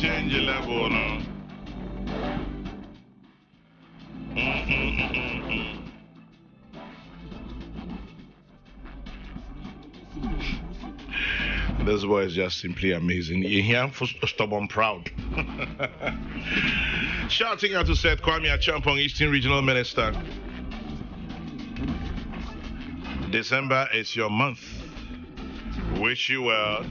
change level no. This boy is just simply amazing. You hear him for stubborn proud. Shouting out to Seth Kwame Achampong, Eastern Regional Minister. December is your month. Wish you well.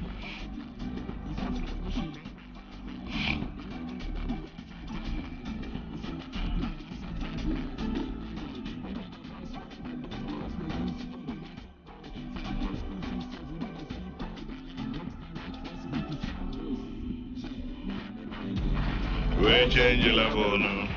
We change your level now.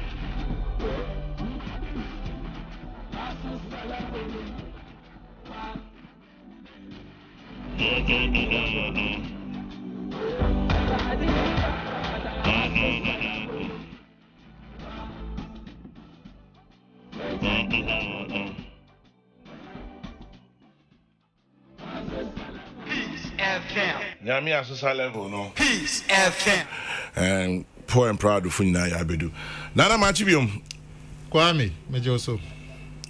Peace FM. Yeah, me as a level no. Peace FM. And poor and proud of Funina Yabedu. Nana Machibium. Kwame, Mejoso.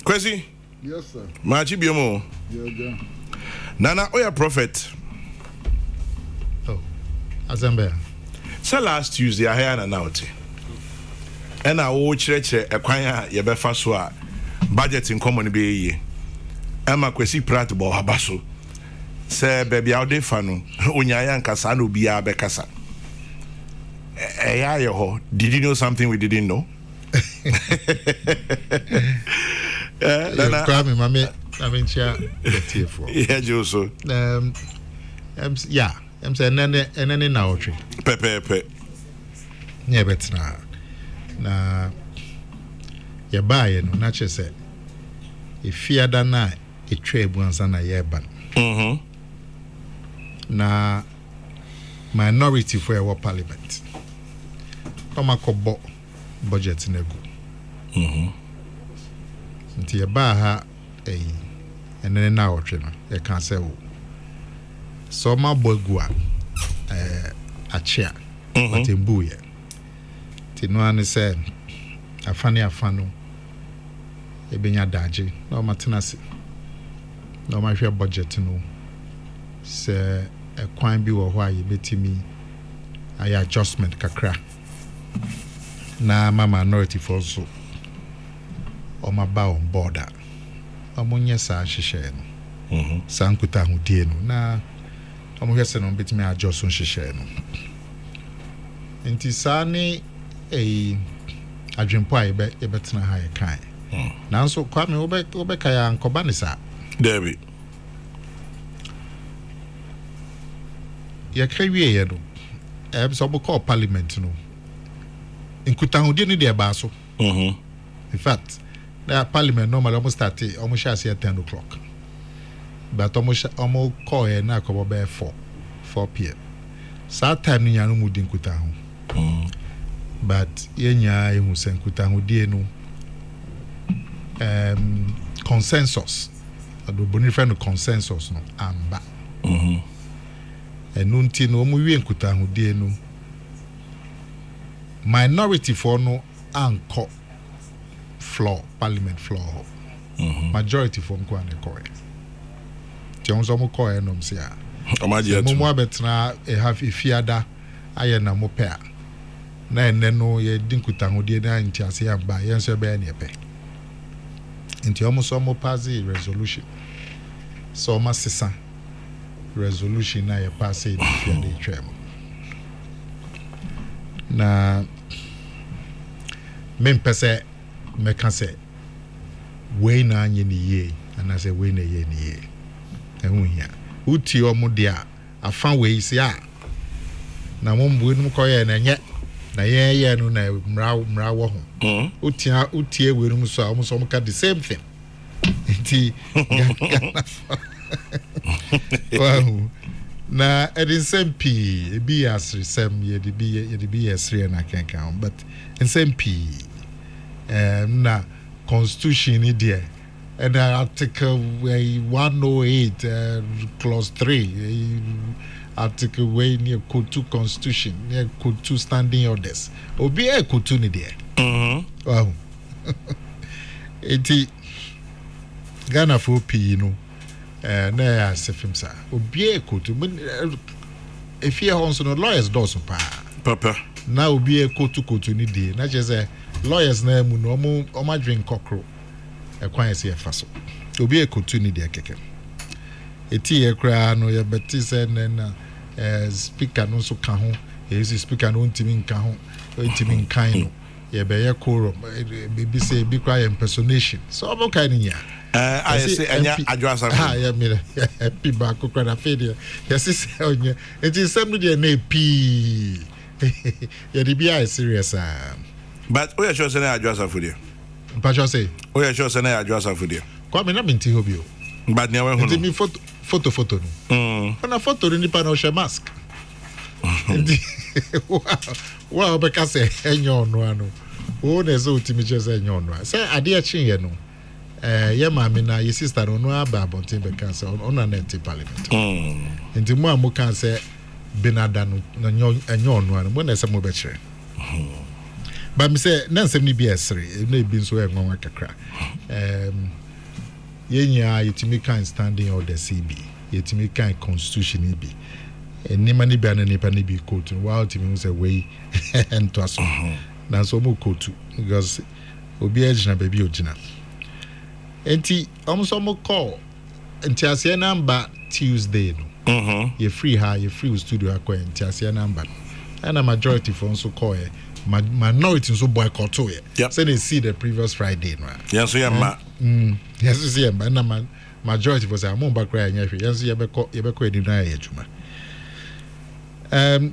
Kwesi? Yes, sir. Machibium. Yeah. Nana, Oya Prophet. Oh, Azambia. So last Tuesday, I had an outing. And I will church a choir, Yabefa Swa, budget in common be. Emma Kwesi Prat Bo Habaso. Say, baby, out de fanu, Unyayan Casano be a becasa. Did you know something we didn't know? Kwame, Mammy, I mean, yeah, Joso. Yeah, I'm saying, and then now, Pepe. Yeah, but now, you're buying, not just say, if you had a night, a trade once and a year ban. Now, minority for our parliament. Kobo budget in a go. Nti ya ba ha ene na otwe no e kan se wo. So ma bogu a chia. Matembu ye. Ti no an se afano e benya daje na o matena se. Na o ma hwe budget no se e kwan bi wo ho a ye betimi ay adjustment kakra. Na ma minority for so o ma ba on border amunye sa hihye no sankuta hudie no na amuhwese no betimi adjust on hihye no enti sane adwempo a ebetena ha ye kan nanso kwame obe kaya ankoba ne sa Debbie ye krewie ye no so bo call parliament no nkutahudie ni de ba so in fact the parliament normally almost start almost shall at 10 o'clock but almost call here na ko be 4 p.m. So time ni yanu mudi nkutahu but yenya ehu se nkutahudie no consensus ado boni friend consensus no amba enunti no mu wie nkutahudie no minority for no anko floor parliament floor majority for mko ane koe tionzo mo koe no msia mo abetna e have ifiada aye na mo pea na enne no ye dinkuta hodie na ntiase amba ye nso be na epe nti omo so mo pass resolution so ma sesa resolution na ye pass ifiada etwem na mempese meka se we na anye ni ye ana se we na ye ni ye ehun ya uti omo dia afa we isi a na mo mbu num koye na nye na ye no na mra wo ho uti we num so omo so ka the same thing nti wow na edin sempi ebi asri sem ye de bi asri na kankan but in sempi na constitution ni there and article 108 clause 3 article way near code 2 constitution near code 2 standing orders obi e code 2 ni there wow eti Ghana for P no na ya sefim sa obi e code 2 if you also no lawyers do so papa na obi e code 2 ni there na je say lawyers na mu no omo drink Kokrokoo ekwan ese e fa so obi e code 2 ni there keke eti ye kra no ye beti se na speaker no so ka ho esi speaker no ntimi nka ho ntimi nkan no ye be ye quorum be say be cry impersonation so obo kan nya I say anya adwasa ya mire happy back ko na fede ye say onya eti sem no de na pi ye di bia serious but we sure say na adwasa for there pa sure say we sure say na adwasa for there kwa me na minti hobio but ne we hu eti mi photo no na photo ni pa no she mask wow because enyo no ano o na so timi chese enyo no say ade a chin ye no ye ma me na ye sister no aba abontin be kan say ona na enti parliament enti mo am kan say benada no enyo no ano mo na say mo be kire ba me say na nsem ni bi esre na ebi nso enwa kakra yenya yetimi kan standing order CB yetimi kan constitution bi enima ni bi na nipa ni bi court while timi say we ento aso na so mo court because obi ejina baby ogina enti so mo call enti asia number Tuesday no you free studio akwa enti asia number and a majority for also call minority so boycott to it say they see the previous Friday no yes so ma yes so see na majority for say am back cry anya hwe yes ye beko edi na ya juma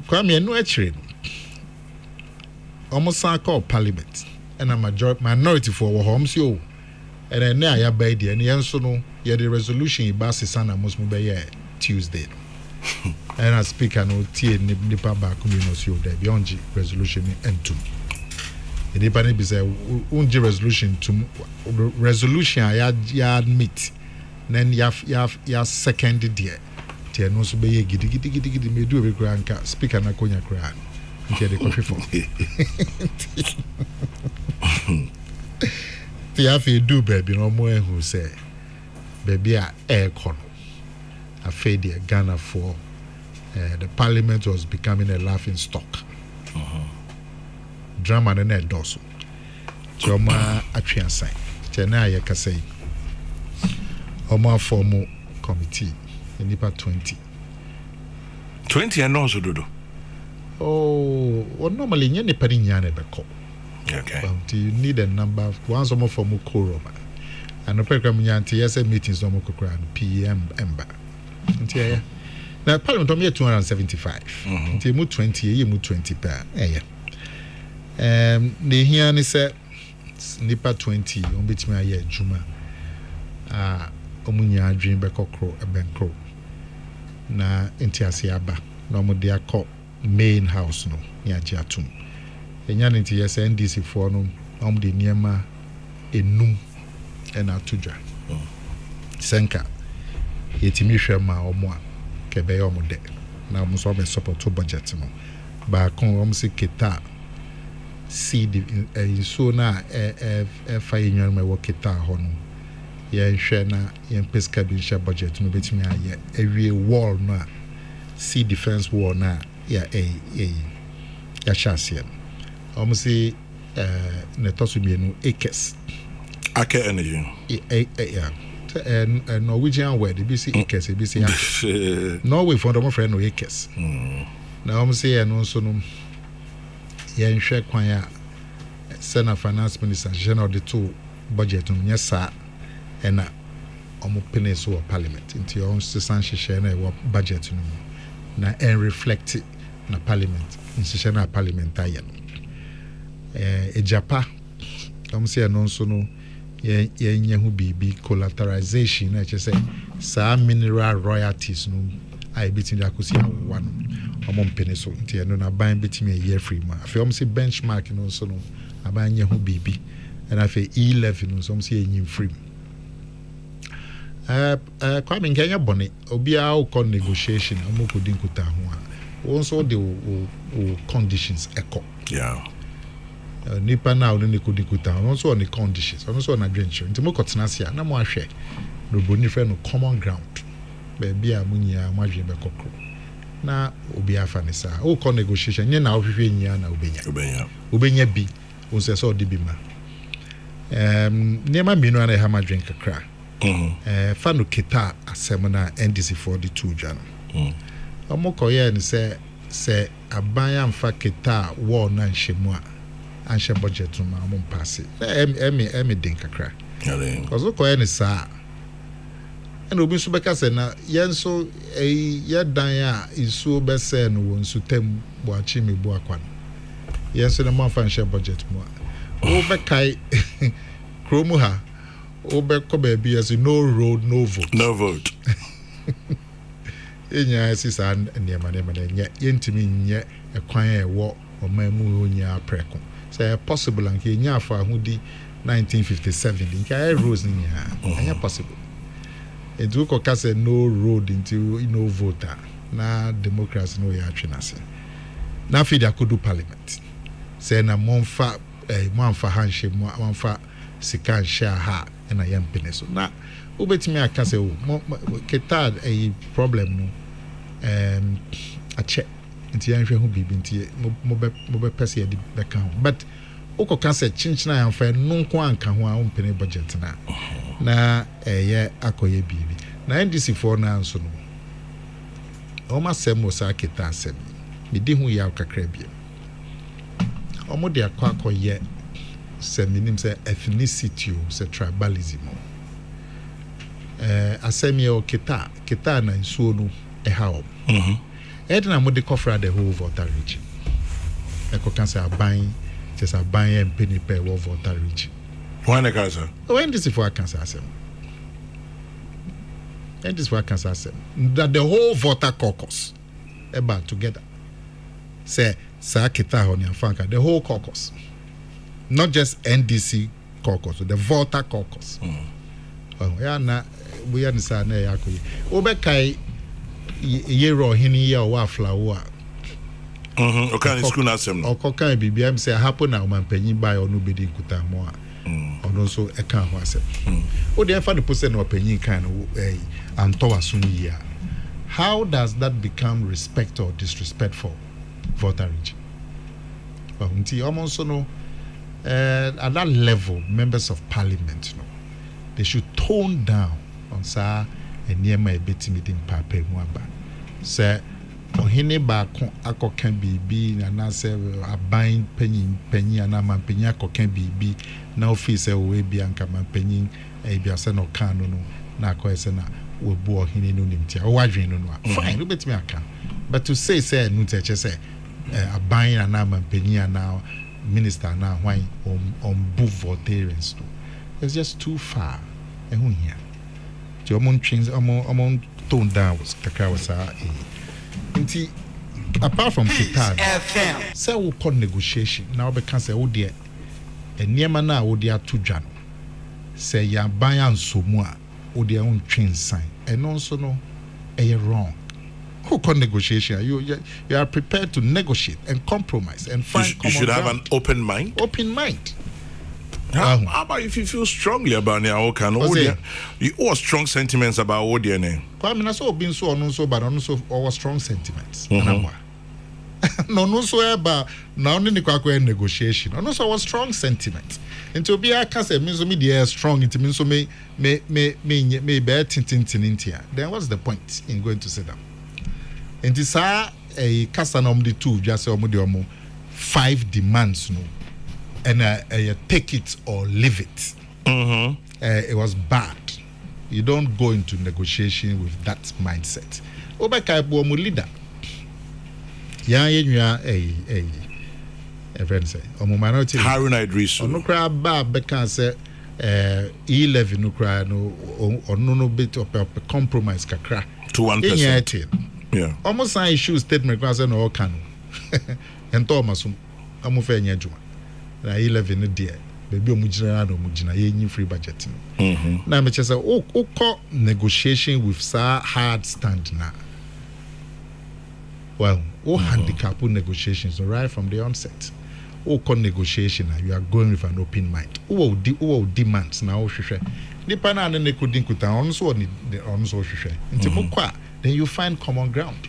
kwa me no akire almost call parliament and a minority for home so and then na ya by there and yen so no ye the resolution e ba sesana musmu be ye Tuesday and as speaker no tie nipa ba ko no so there beyond resolution entum nipa ne bi say unji resolution to resolution ya admit then ya second there tie no so be ye gidi me do be kra nka speaker na konya kra ntia de coffee for ti afi do baby no mo ehu say baby a aircon afi de Ghana for the parliament was becoming a laughing stock drama na doso choma atwiansan chena ye kasai omo form committee nipa 20 and also dodo well normally nye nipa ni nyane beko okay but you need a number of once omo form quorum and no program nyanti yes meetings no mo kokra PM emba ntia na parliament o me 275 ntia mu 20 ye mu 20 pa the here ni say nipa 20 on betimi aye adwuma omunya adwen be Kokrokoo ebenkro na entiase aba na omode akọ main house no ya atum enya nti yes NDC for no omde niema enum ena atudwa senka yetimi hwema omo a kebe yo omode na omo so be support budget no ba kon omo se keta see the so na fa yenwan me wo keta ho no ye hwe na ye pesca bi share budget no betimi aye ewie wall no a see defense wall na ya ya chasien omusi netosu mienu acres ake energy Norwegian word bi si acres bi si Norway for them friend no acres na omusi eno so no ye hwe kwan a Senate Finance Minister general the two budget no nyesa ena omo penis or parliament into your own sanction na budget no na reflect na parliament in na parliamentarian ejapa omo say no so no ye nyahu bibi collateralization na che say sa mineral royalties no I bitin da kusi awano omo penis into no na ban bitimi a year free ma afi omo say benchmark no so no aban nyahu bibi and afi 11 no so omo say nyim free Kwame Kenya bone obia wo negotiation amu ko din kuta ho a won so the conditions echo nipa na ne ko din kuta won so on conditions won so na adventure nti mo kotena sia na mo ahwe no boni fe no common ground be bia munyia mo adwe be kokro na obia fa ne sa wo negotiation nye na ohwehwe nyia na obenya bi won se so de bi ma nema minu na ha ma drink kakra fanu kita asemna NDC 42 jano omokoye ni se aban amfa kita wo na nhemu a anhye budget ma mo mpasse emi din kakra kozo koye ni sa ena obi so beka se na yenso ye dan a isu bese no won su tem bo achi me bo akwan yenso na mo amfa nhye budget mo wo bekai kromu ha Obeko baby as no road, no vote. No vote. Enya sisa niema nya yentimi nye ekwan e wo omamu nya preko. Say possible anke nya afa hudi 1957 nka rose nya. Anya possible. Edu ko ka say no road until no voter. Na democracy no ya atwenase. Na fi da kodu parliament. Say na monfa monfa hanhye monfa sikan share ha na yampene so na ubetimi aka se ketad a problem no a check nti yanhwe ho bibi nti mo be pese ye be kan but ukoka se chinchina yanfa nunko anka ho a umpene budget na ye akoye bibi na NDC for na nso no o ma semo sa keta asem me di hu ya kakra bia o mo de akoye se minim se ethnicity o se tribalism asemi o kita na nsuo no how edna mo de kofra the whole voter region can say aban just aban and penny per voter region when the cancer when this is for cancer asem and this for cancer asem that the whole voter caucus about together say sa kita ho ni afanka the whole caucus. Not just NDC caucus, the voter caucus. Oh, na we understand na yakoye. Obekai yero hini ya wa flower. Okay, school na sem no. Okokan bibia say happen na omampanyin buy onu bedi kuta mo a. Ono so e kan ho asem. O dey fa the person no panyin kan anto asun yi. How does that become respect or disrespect for voter region? Nti omonso no at that level, members of parliament, they should tone down on sa and near my betty meeting papa mwaba. Say, ohine ba ako can be and I say a buying penny and a man penny ako can be now face a way be anka man penny a biasa no cano na koesena will bo hine no nimtia or wadrin no. Fine, you bet me aka. But to say no say a buying and a man penny and now. Minister now why on both votarians too. It's just too far. And here. The among tone down was Kakawasa. Apart from Kitan, say we call negotiation now because oh dear, and near mana oh dear to Jan. Say ya bayan so more, oh dear own train sign, and also no, wrong. Who call negotiation? You are prepared to negotiate and compromise and find you should have an open mind. Open mind. How about if you feel strongly about you all strong sentiments about Odiane? I mean, I saw being so on so, but also our strong sentiments. No, so about now only the negotiation. And also our strong sentiments. And to be a can't say means me the strong. It means so may bear tintin. Then what's the point in going to sit down? And this a casanom the two just say 5 demands no, and take it or leave it. It was bad. You don't go into negotiation with that mindset. Obeka bo leader. Ya yenua a friend say minority Haruna Idris. No cry ba beka say 11 no cry no or no bit of a compromise kakra to 1%. Yeah. Almost an issue statement because I know can and Thomas amufe nyejuma. Na 11 there. baby omujina no mujina ye free budget na me say o call negotiation with sa hard stand na well handicap negotiations right from the onset o call negotiation you are going with an open mind o demands na o hwehwe nipa na ne ko din kuta on so hwehwe nti mokwa then you find common ground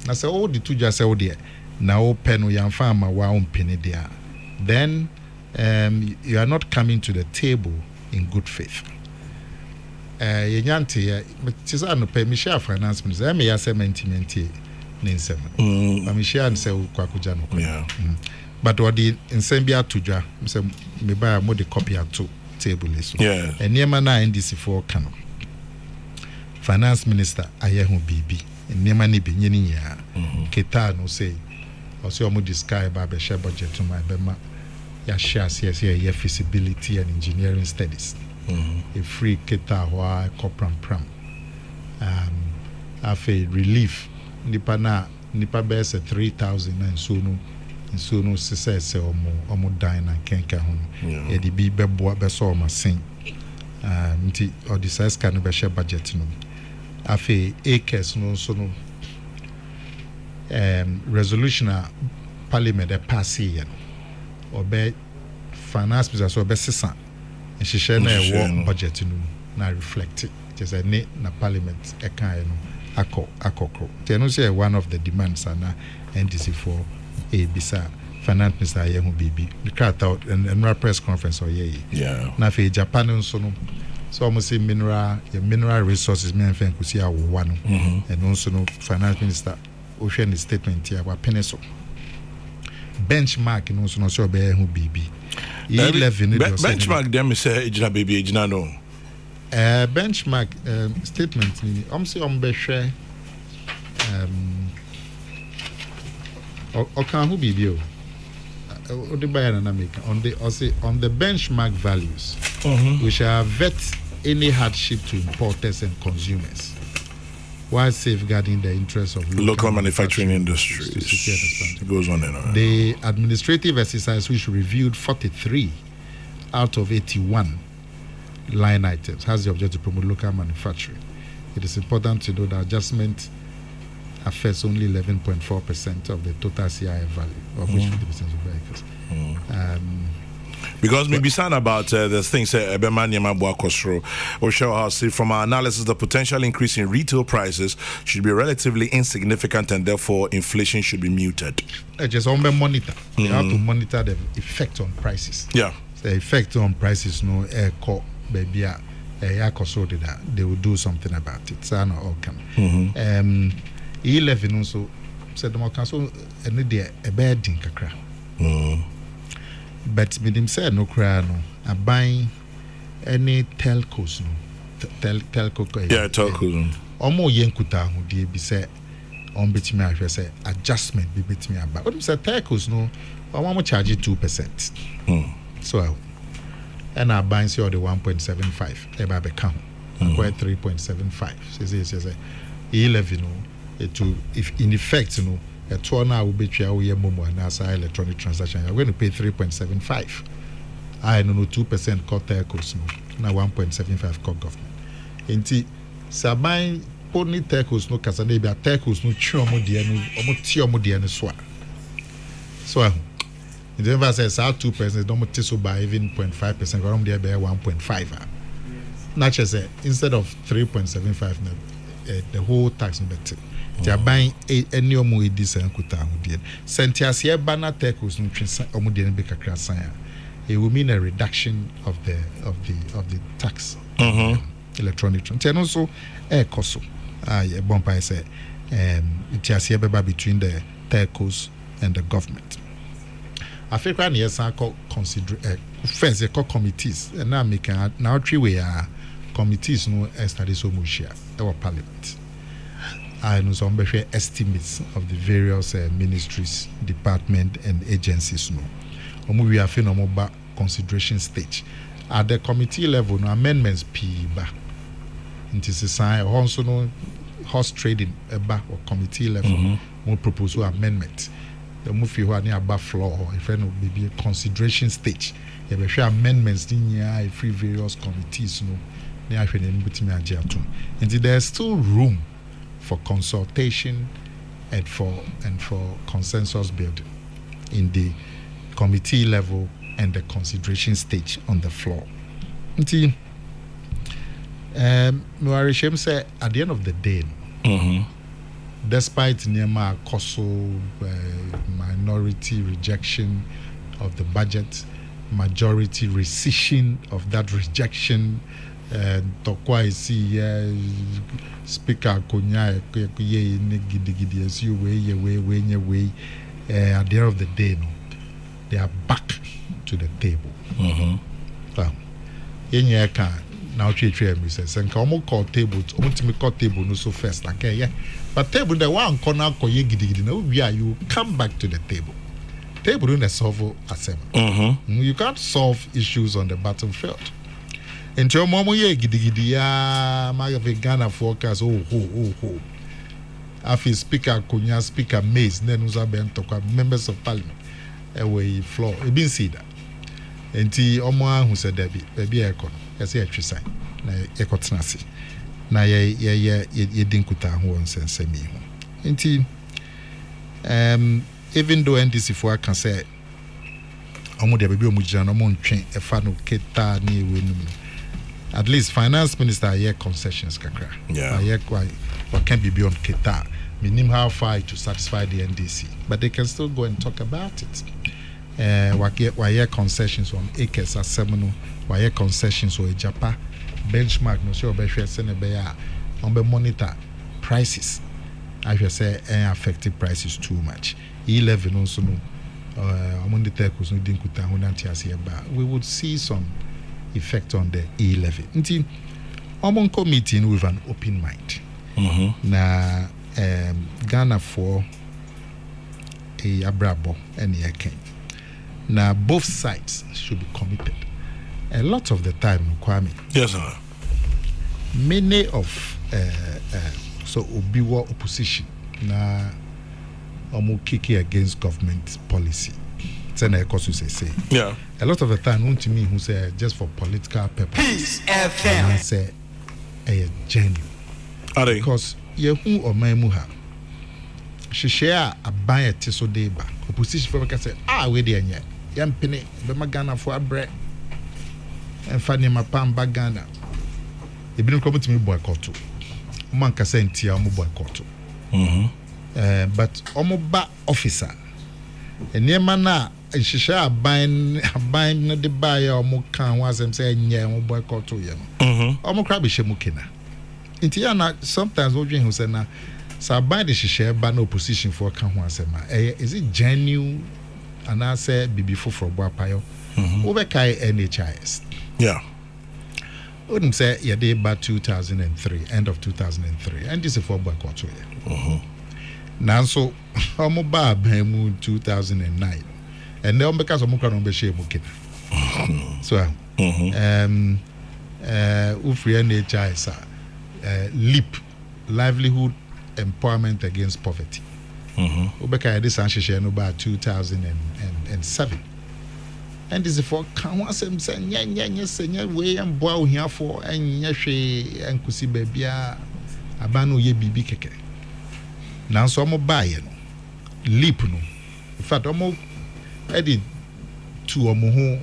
na say the two just say there na o pen yan farmer wa on penny there then you are not coming to the table in good faith yenyante tisa no pay me share finance minister me ya say mentimenti ninsem me share and say kwakuja no but what the nsem bia todwa say me buy mo the copy to table so enema na NDC for kan finance minister aye ho bibi enema ni bi nyini ya keta no say also mo describe ba be share budget to my bema ya share CSA feasibility and engineering studies a free keta wa copram pram afi relief nipa be say 3,000 and so no say omo dine and kenka ho e di bi bebo be so ma sen nti or the size can be share budget no afi acres no so no resolution a parliament e pass here no obe finance minister so obe sesa and she share na e budget no na reflect it just a na parliament e kan no akokro they no say one of the demands na NDC for a bisa finance minister ayehu bibi the cut out and press conference or na fe Japan so no so almost say mineral resources me enfen kusi awo no and also no finance minister o hwe ni statement here wa peneso benchmark no so no so be hu bibi 11 benchmark dem say ejina baby ejina no benchmark statement ni say be hwe can who be bio on the benchmark values we shall vet any hardship to importers and consumers while safeguarding the interests of local manufacturing industries. It goes on and on. The administrative exercise which reviewed 43 out of 81 line items has the objective to promote local manufacturing. It is important to know that adjustment affects only 11.4% of the total CIF value, of which 50% of vehicles. Because maybe sound about the things from our analysis, the potential increase in retail prices should be relatively insignificant, and therefore inflation should be muted. Just on monitor, you have to monitor the effect on prices. Yeah, the effect on prices, no air core, baby, they will do something about it. So no outcome. 11 also said the council and they a bad thing kakra. But with him said no cry no a buying any telcos no telco telcos omo yenkuta hu die bi say on betimi ahwe say adjustment bi betimi aba what say telcos no omo charge 2%. So and I buying say the 1.75 e ba be count 3.75 say 11 no to if in effect you know a 2 now will be momo and as electronic transaction you're going to pay 3.75. I know 2% cut telcos no now 1.75 cut government enti sabai only telcos no kasa na bia telcos no chuomo de no omo tiomo de no so it never says 2% don't so by even 0.5% around there be 1.5 not just instead of 3.75 the whole tax no better they are buying any omo edis and kuta ahudie sentias ye bana telcos no twesa omo de be kakra san it will mean a reduction of the tax electronic and also cost ye bompa say itias ye beba between the telcos and the government Africa na yes consider friends committees and now make now three way committees no study so much here our parliament I know some estimates of the various ministries, departments, and agencies. No, we are in a consideration stage. At the committee level, no amendments ba. It is a sign. Also, no horse trading or committee level. We propose amendment. The move you are near above floor. If any be a consideration stage, be share amendments in here free various committees no na ahwe na mbutimi age atom and there's still room for consultation and for consensus building in the committee level and the consideration stage on the floor. Nti Muarishem say at the end of the day, despite Nema Koso minority rejection of the budget, majority rescission of that rejection, Tokwa isi Speaker Konya ye gidi as you way at the end of the day, no, they are back to the table. Now we say senka omo call table omo call table no so first okay yeah but table the one corner ko ye gidi na we are you come back to the table no solve assembly. You can't solve issues on the battlefield until omo ye gidi ya ma Ghana forecast oh afi speaker Konya speaker Mays then uza ben tokwa members of parliament we floor e bin see that enti omo ahu said there be ekon yes ya twi sign na ekotenase na ye dinkuta ho onsensemi ho enti even though NDC for can say omo de be omo gina no mo ntwen e fa no keta na ewe num at least finance minister ye concessions kakra ye what can be beyond keta minim how far to satisfy the NDC but they can still go and talk about it. Why concessions on acres as seminal, why concessions or Japa benchmark no so be sene on be monitor prices. I should say affected prices too much. 11 also no among the telcos no didn't kuta we would see some effect on the 11. Nti among committee with an open mind. Na Ghana for a abrabo and yake. Now both sides should be committed. A lot of the time, Kwame. Yes, sir. Many of so Obiwa opposition na omo kiki against government policy. Say. Yeah. A lot of the time, to me who say just for political purposes. Peace FM. I say a genuine. Are they? Because yehu or maimuha. She share a buy a tiso deba. Opposition for can say we there nya. Yam penny be Ghana for bread. And fani ma pam ba Ghana. E bi no come to me boycott. Man ka say ntia omo boycott. But omo ba officer. Eniema na nhihye aban na de ba ya omo kan wasem say nya omo boycott ye no. Omo kra be shemu kena. Ntia na sometimes we dream who say na so by the share ban opposition for kan ho asema is it genuine and I say bibi for boapayo we kai NHIS wouldn't say yeah day by 2003 end of 2003 and this is for boycott now so omo ba ban 2009 and then because omo kan be share mukina so ufri NHIS leap livelihood empowerment against poverty. Ubeka this answer no about 2007. And this is for can wasem say nya we am boa here for anya hwe ankusi babia abano ye bibi keke. Now so mo buy no leap no. In fact omo edit two omo ho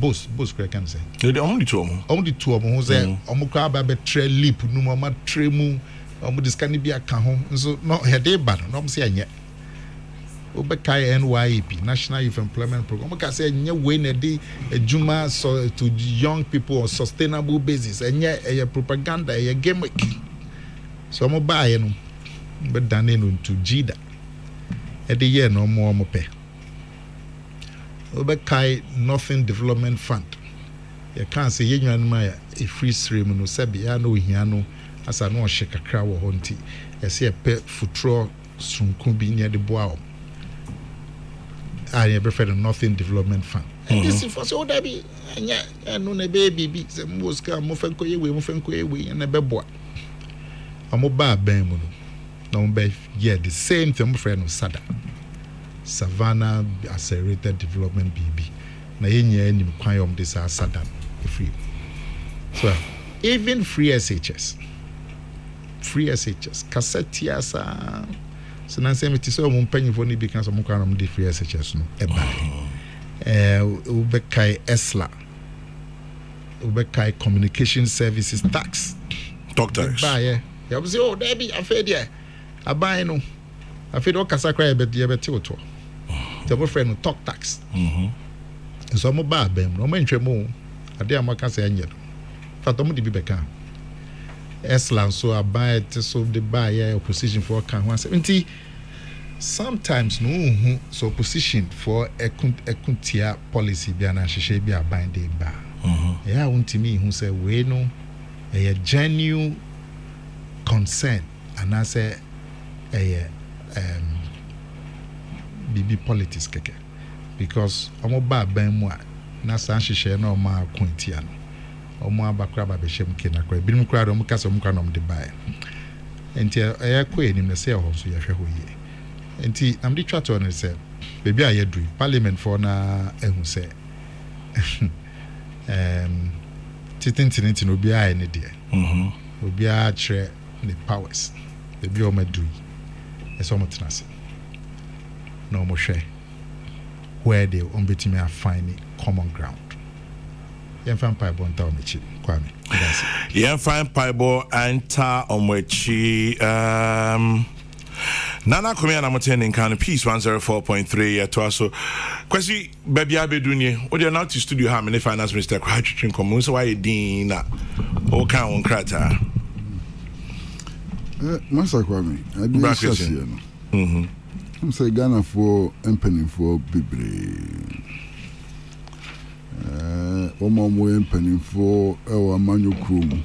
boss can say. They only two omo. Only two omo ho say omo kwa ba be tre leap no mo ma tre mu omo discani bi aka ho so no heade ba no omo say anya obekai NYEP National Youth Employment Program omo ka say anya we na dey ejuma so to young people on sustainable basis anya propaganda gimmick so omo buy no be dane no to jida e dey year no omo pe obekai Nothing Development Fund you can say yenwan ma a free stream no sabi ya no hia no asa no hye kakra wo ho nti ese pe futuro sunku bi near the boa I prefer the Nothing Development Fund and this is for so that be anya no na baby se moska mo fanko ye we na be boa amo ba ban mu no be yeah the same thing mo friend no sada Savannah Accelerated Development BB na yenya nim kwan yom this asadan free. So even free SHS cassette asa so na say me ti so mo mpanyifo ni bi kan so mo kwan no de free SHS no e ba ubekai esla ubekai communication services tax doctors ba ye ya be say oh there be afa dia aban no afa do kasa kra ye be oto the boyfriend no talk tax so mo ba bem no mo ntwe mo ade amaka say enye fato mo de bi beka esla so aban te so de ba ye opposition for kan ho say nti sometimes no so opposition for ekuntia policy bi ana hwehwe bi aban de ba ya untimi hu say we no a genuine concern and I say bibi politics keke because omo ba ban mu a na san hwehwe na omo akuntia no omo abakra ba be hwem ke na kra bi mu kra do omo kasa omo kra no de ba enti ko enim na say ho so ya hwe ho ye enti am di twato on say baby a yedru parliament for na ehu say titintinti no obi a ne de obi a kire the powers baby o madu eso mo tenase no mo hwe where they betimi a find common ground yen fan pipe on town mechi kwame yen fan pipe enter on mechi Nana Komia Namoten in Can Peace 104.3 to us. Kwesi baby abedunye. O dey now to studio ha many finance minister kwatwetwe komo so why din na o kan on krata. Masa Kwame, I dey share no. I'm say Ghana for empany for bebre. Omo mo empany for our manyo krum.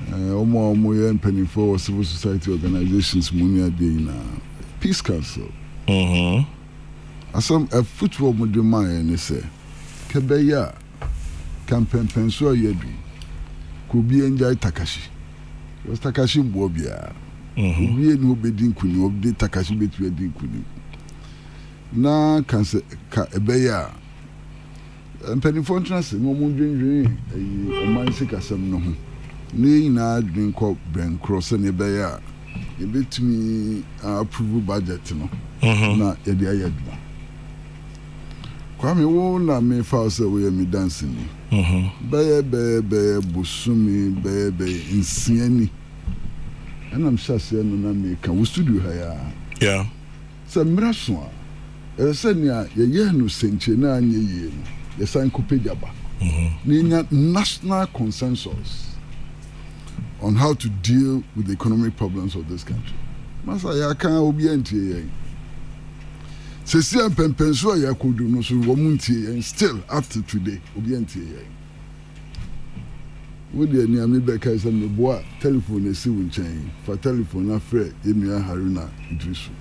Omo empany for civil society organizations munia dey na Peace Council. Asam a football mo de man ne say kebeya campaign penso yedu ko bi enjai Takashi. Was Takashi mbo bia. Obi enu obedi nkuni obedi Takashi betu edi nkuni. Na kanse ka ebeya empany for entrance mo mo dwendwen ayi oman sikasam no ho. Ni na adwin ko brain cross ne beya e betumi approve budget no na e dey ayaduma kwame wo na me fa say we me dancing ni be busumi be insiani and I'm sure say no na me ka wo studio ha yeah so mraso a say nia ye no senche na anye ye no ye san ko pejaba ni national consensus on how to deal with the economic problems of this country. Masa ya kan obi antie yen. Se si ampenpenso ya kodu no so wo muntie yen still up to today obi antie yen. Wo de ni ami be kai some boa telephone e si wunchen for telephone afre Emia Haruna Idrisu.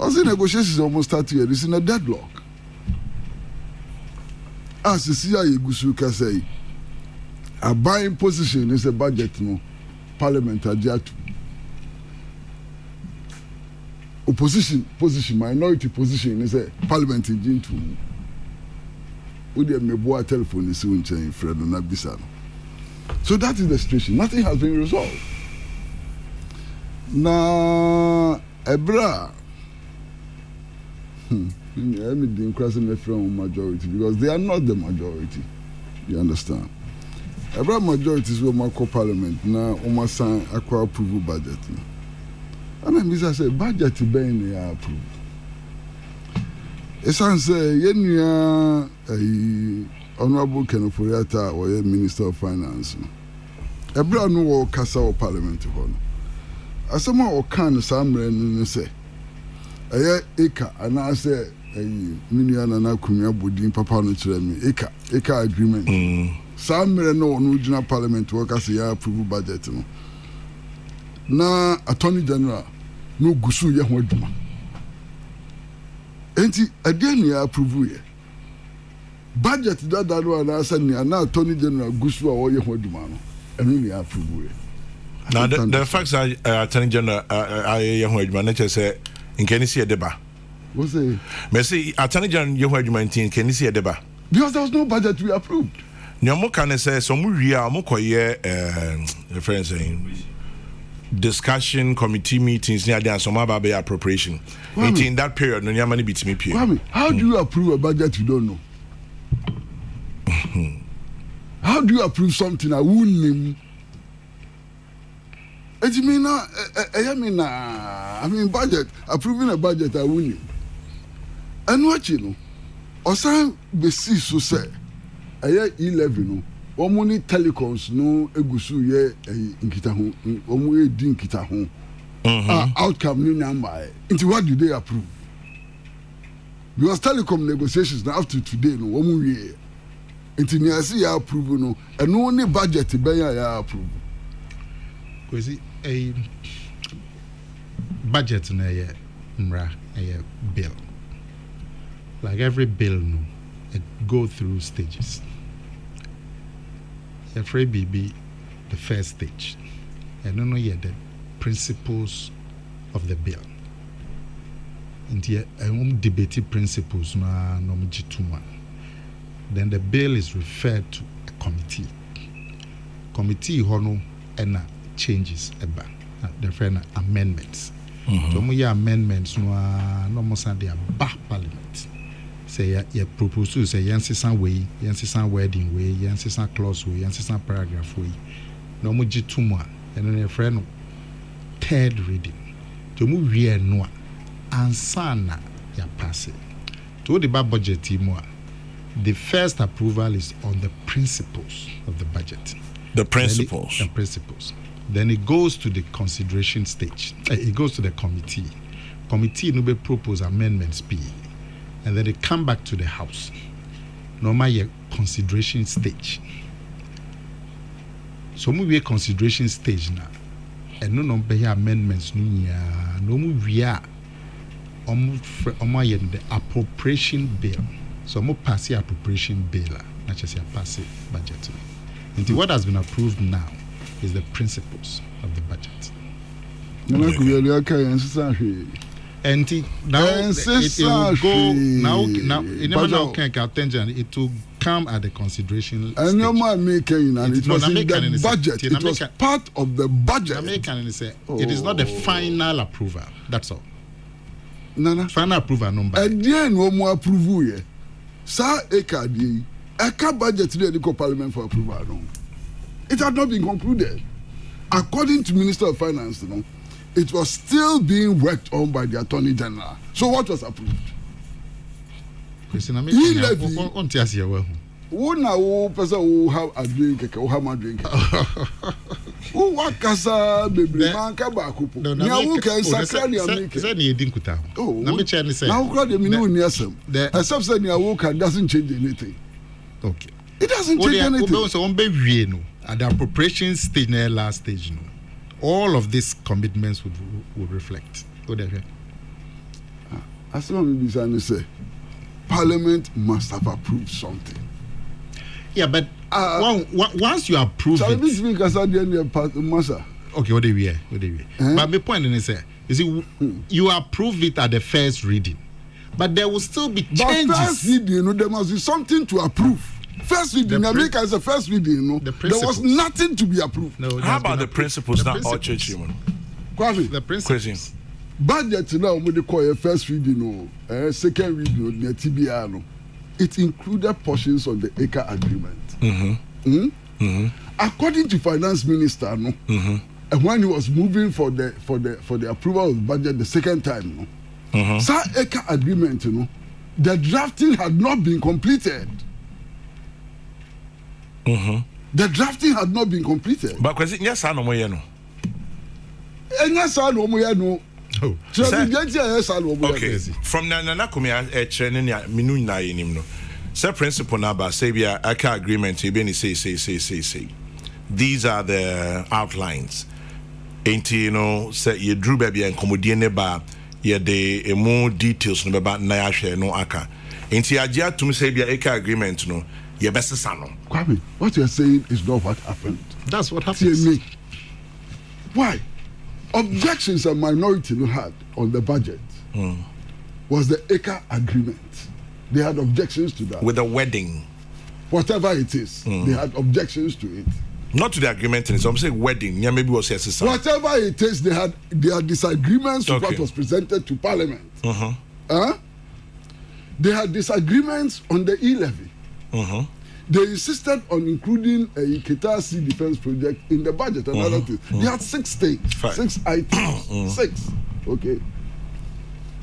Also negotiations almost start here. This is a deadlock. As the CIA gusu ka say a buying position is a budget no parliament adjatu opposition position minority position is a parliament into we dey mebo a telephone is unchen Fred na bisa no so that is the situation. Nothing has been resolved na ebra me din crossing me from majority because they are not the majority, you understand. Every majorities will make parliament now almost acquire approval budget. And then Mr. say budget being approved. It's say yenya honorable Kenoforiata or Minister of Finance. Every no will cast our parliament one. As someone or can some say eka and I say Miniana na kumia budin papa no chere me eka agreement. Some no original parliament workers ya approve budget no. Na attorney general no gusu ye ho adwuma. Enti again ya approve ye. Budget that no na say na attorney general gusu a wo ye ho adwuma no. Enu ya approve ye. Now the facts are attorney general ye ho adwuma na che say in can see deba. What's it? Messi, Attorney General, you heard you maintain, can you see a deba? Because there was no budget to be approved. Nyamu can say some we are mokoye reference discussion committee meetings near there some about appropriation. In that period, no nyama ni bitimi pie. How do you approve a budget you don't know? How do you approve something I wouldn't name? I mean, budget, approving a budget I wouldn't name. And what you know, or some besi so say, a year 11, or money telecoms no egusu ye inkitahu, or we dinkitahu. Outcome new number. Into what do they approve? Because telecom negotiations now up to today, no one year. Into Niasi ya approve no, and only budget to buy ya approve. Because a budget na a bill. Like every bill, no, it go through stages. Every BB, the first stage. I don't know yet the principles of the bill. Into I won't debate principles na no mjituma. Then the bill is referred to a committee. Committee hono and changes eba. Different amendments. So we amendments no most they are back parliament. Say you propose to say yansisan way, yansisan wording way, yansisan clause way, yansisan paragraph way. No mo jituma and then a friend third reading. To mu wie no ansana ya pass it. To the budget team. The first approval is on the principles of the budget. The principles. The principles. Then it goes to the consideration stage. It goes to the committee. Committee no be propose amendments P. And then they come back to the House. Normal consideration stage. So we consideration stage now. And no number amendments no we are the appropriation bill. So mo pass the appropriation bill, not just pass it budget. And what has been approved now is the principles of the budget. And now it will go it will come at the consideration stage. And no man making it was in the budget. It was part of the budget. It is not the final approval. That's all. Nana. Final approval number. And then no more approval ye. Sa ekadi eka budget the parliament for approval. No. It had not been concluded. According to Minister of Finance, no, it was still being worked on by the Attorney General. So what was approved? Who now person who have a drink, who have a drink? Who what casa baby man kabakupo? Nya who can sacrani America? Say ni edinkuta. Oh, now crowd the minu niasem. Except say nya who can doesn't change anything. Okay. It doesn't change anything. So on be no at the appropriation stage, na last stage, no. All of these commitments would reflect. What they as long as we say, Parliament must have approved something. Yeah, but once you approve it, okay, what do we? But my point is, you see, you approve it at the first reading, but there will still be changes. But first reading, there must be something to approve. First reading, America is the first reading. There was nothing to be approved. No, how about the principles? Not all church human. The principles. Budget now, when they call a first reading, second reading, the TBR. It included portions of the ACA agreement. According to Finance Minister, and when he was moving for the approval of the budget the second time, so ACA agreement, the drafting had not been completed. The drafting had not been completed. But because yes, I know more no. Yes, I know more no. Okay. From Nana Kumia training minu na yenim no. Say principle number say be aka agreement you be say. These are the outlines. Ain't you know say you drew baby and commodity ne ba ye de more details no ba na ya hwe no aka. Ain't you agia to say be aka agreement no ye besesa no. Kwame, what you are saying is not what happened. That's what happened. Why? Objections a minority had on the budget. was the Acre Agreement. They had objections to that. With the wedding. Whatever it is, they had objections to it. Not to the agreement in it. So I'm saying wedding. Yeah, maybe was yes. Whatever it is, they had disagreements with what was presented to Parliament. They had disagreements on the e-levy. They insisted on including a Qatar Sea Defense project in the budget and other things. They had 6 things, 6 items, 6. Okay.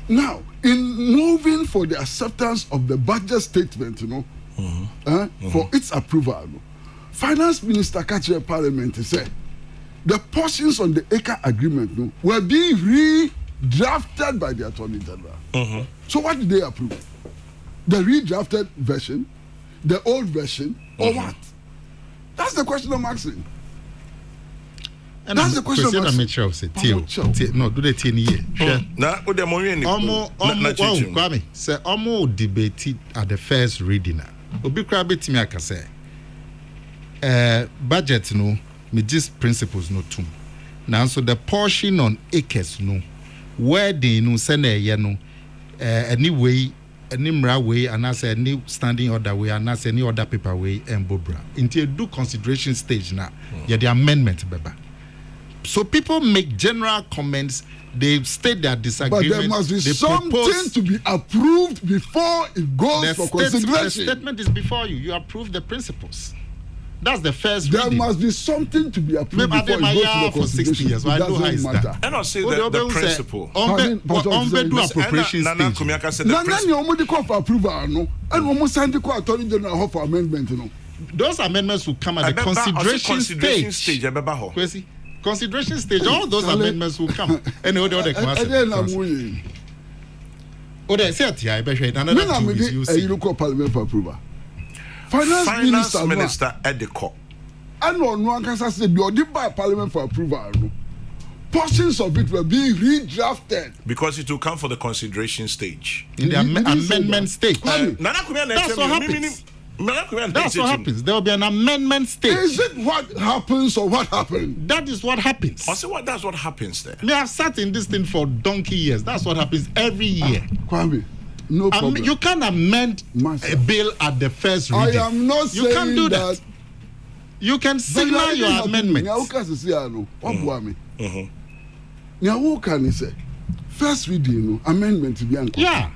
Now, in moving for the acceptance of the budget statement, for its approval, Finance Minister Kache Parliament said the portions on the Acre Agreement were being redrafted by the Attorney General. So what did they approve? The redrafted version, the old version, or what? That's the question I'm asking. And that's the question I'm asking. No, do they tell you? Kwame, say almost debated at the first reading. Obi krabe timi aka say budget no me just principles no tum. Now so the portion on acres no where they no send no anyway any mra way and as any standing order way and as any other paper way and bobra until do consideration stage now the amendment beba. So people make general comments, they state their disagreement. But there must be something to be approved before it goes for consideration. The statement is before you. You approve the principles. That's the first there reading. Must be something to be approved before it goes to the for 60 years. It doesn't matter. And I'll say the principle. Do appropriation stage. For approval, no, and almost send the Attorney General for amendment, no. Those amendments will come at the consideration stage. Consideration stage, all those amendments will come. And other class. Parliament for approval. Finance Minister at the court. And on one can say the by Parliament for approval. Portions of it were being redrafted because it will come for the consideration stage. In the amendment stage. That's what happens. That's what happens. There will be an amendment stage. Is it what happens or what happened? That is what happens. I say what? That's what happens there. We have sat in this thing for donkey years. That's what happens every year. Kwame, no problem. You can't amend a bill at the first reading. I am not saying you can't do that. You can signal your amendment. First reading, amendment to be yeah.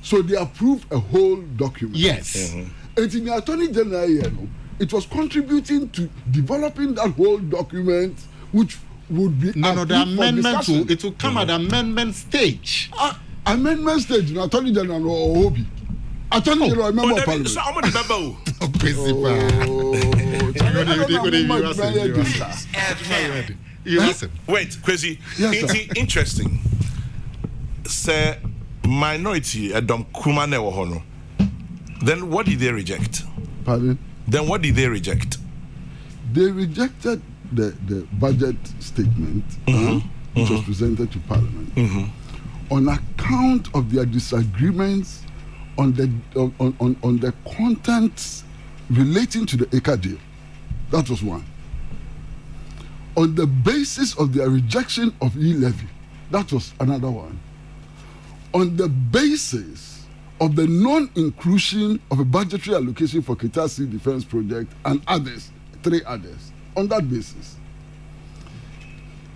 So they approve a whole document. Yes. And in the Attorney General, it was contributing to developing that whole document, which would be the amendment it will come at the amendment stage. Amendment stage, the Attorney General or Obi. Attorney General, member of Parliament. Wait, crazy. Yes, interesting. Say minority Adam Kumane Wahono. Then what did they reject? Pardon? Then what did they reject? They rejected the budget statement which was presented to Parliament on account of their disagreements on the contents relating to the Acre deal. That was one. On the basis of their rejection of e-levy, that was another one. On the basis of the non-inclusion of a budgetary allocation for Qatar Sea Defense project and others, 3 others, on that basis.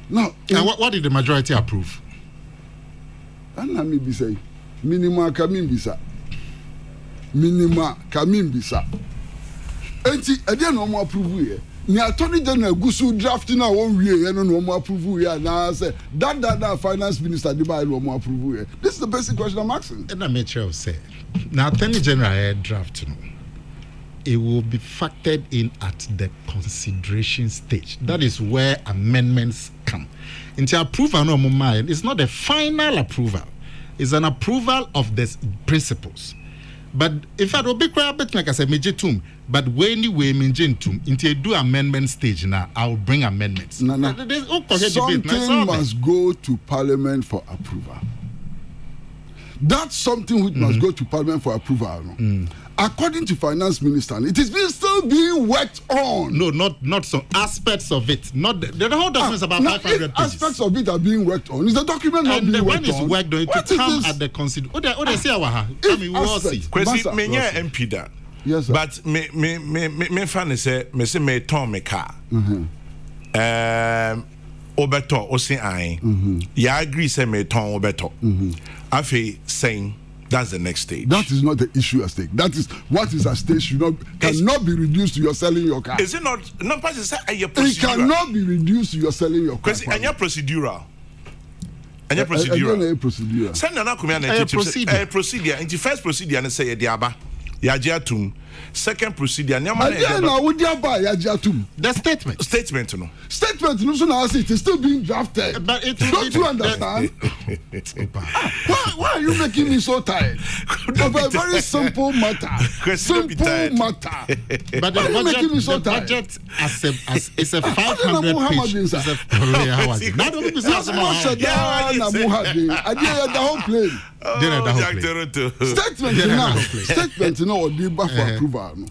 Now, and what did the majority approve? And I may be saying, minima kamin bisa. Minima kamin bisa. Enti, again, no more approve here. Ni Attorney General Gusu drafting a 1 year, no more approve here. Now I say that Finance Minister Dubai no more approve here. This is the basic question I'm asking. And I made sure say, now Attorney General draft, it will be factored in at the consideration stage. That is where amendments come. Into approval, no more. It's not a final approval. It's an approval of the principles. But if I don't be quiet, like I said, but when you way into do amendment stage now, I'll bring amendments. No. Something must go to Parliament for approval. That's something which must go to Parliament for approval. according to finance minister, it is still being worked on. No, not some aspects of it. Not the whole document is about 500 pages. Aspects of it are being worked on. Is the document not being worked on? And when it's worked on, it will come at the consider. Oh, they say I mean, we will see. Kwesi, me nye MP da. Yes, sir. But me fan say me ton me car. Obeto osin ayin. Ya agree say me ton obeto. Afi saying that's the next stage. That is not the issue at stake. That is what is at stake cannot be reduced to your selling your car. Is it not? No, but it's it cannot be reduced to your selling your car. Because any procedural. Any procedural. Send na kumia na procedure. In the first procedure, and say diaba. Yajiatum. Second procedure. The statement. Statement. No, so now it is still being drafted. But don't you understand? Why are you making me so tired of a very simple matter? Simple matter. But the budget is a 500 page. Statement no dey back for approval no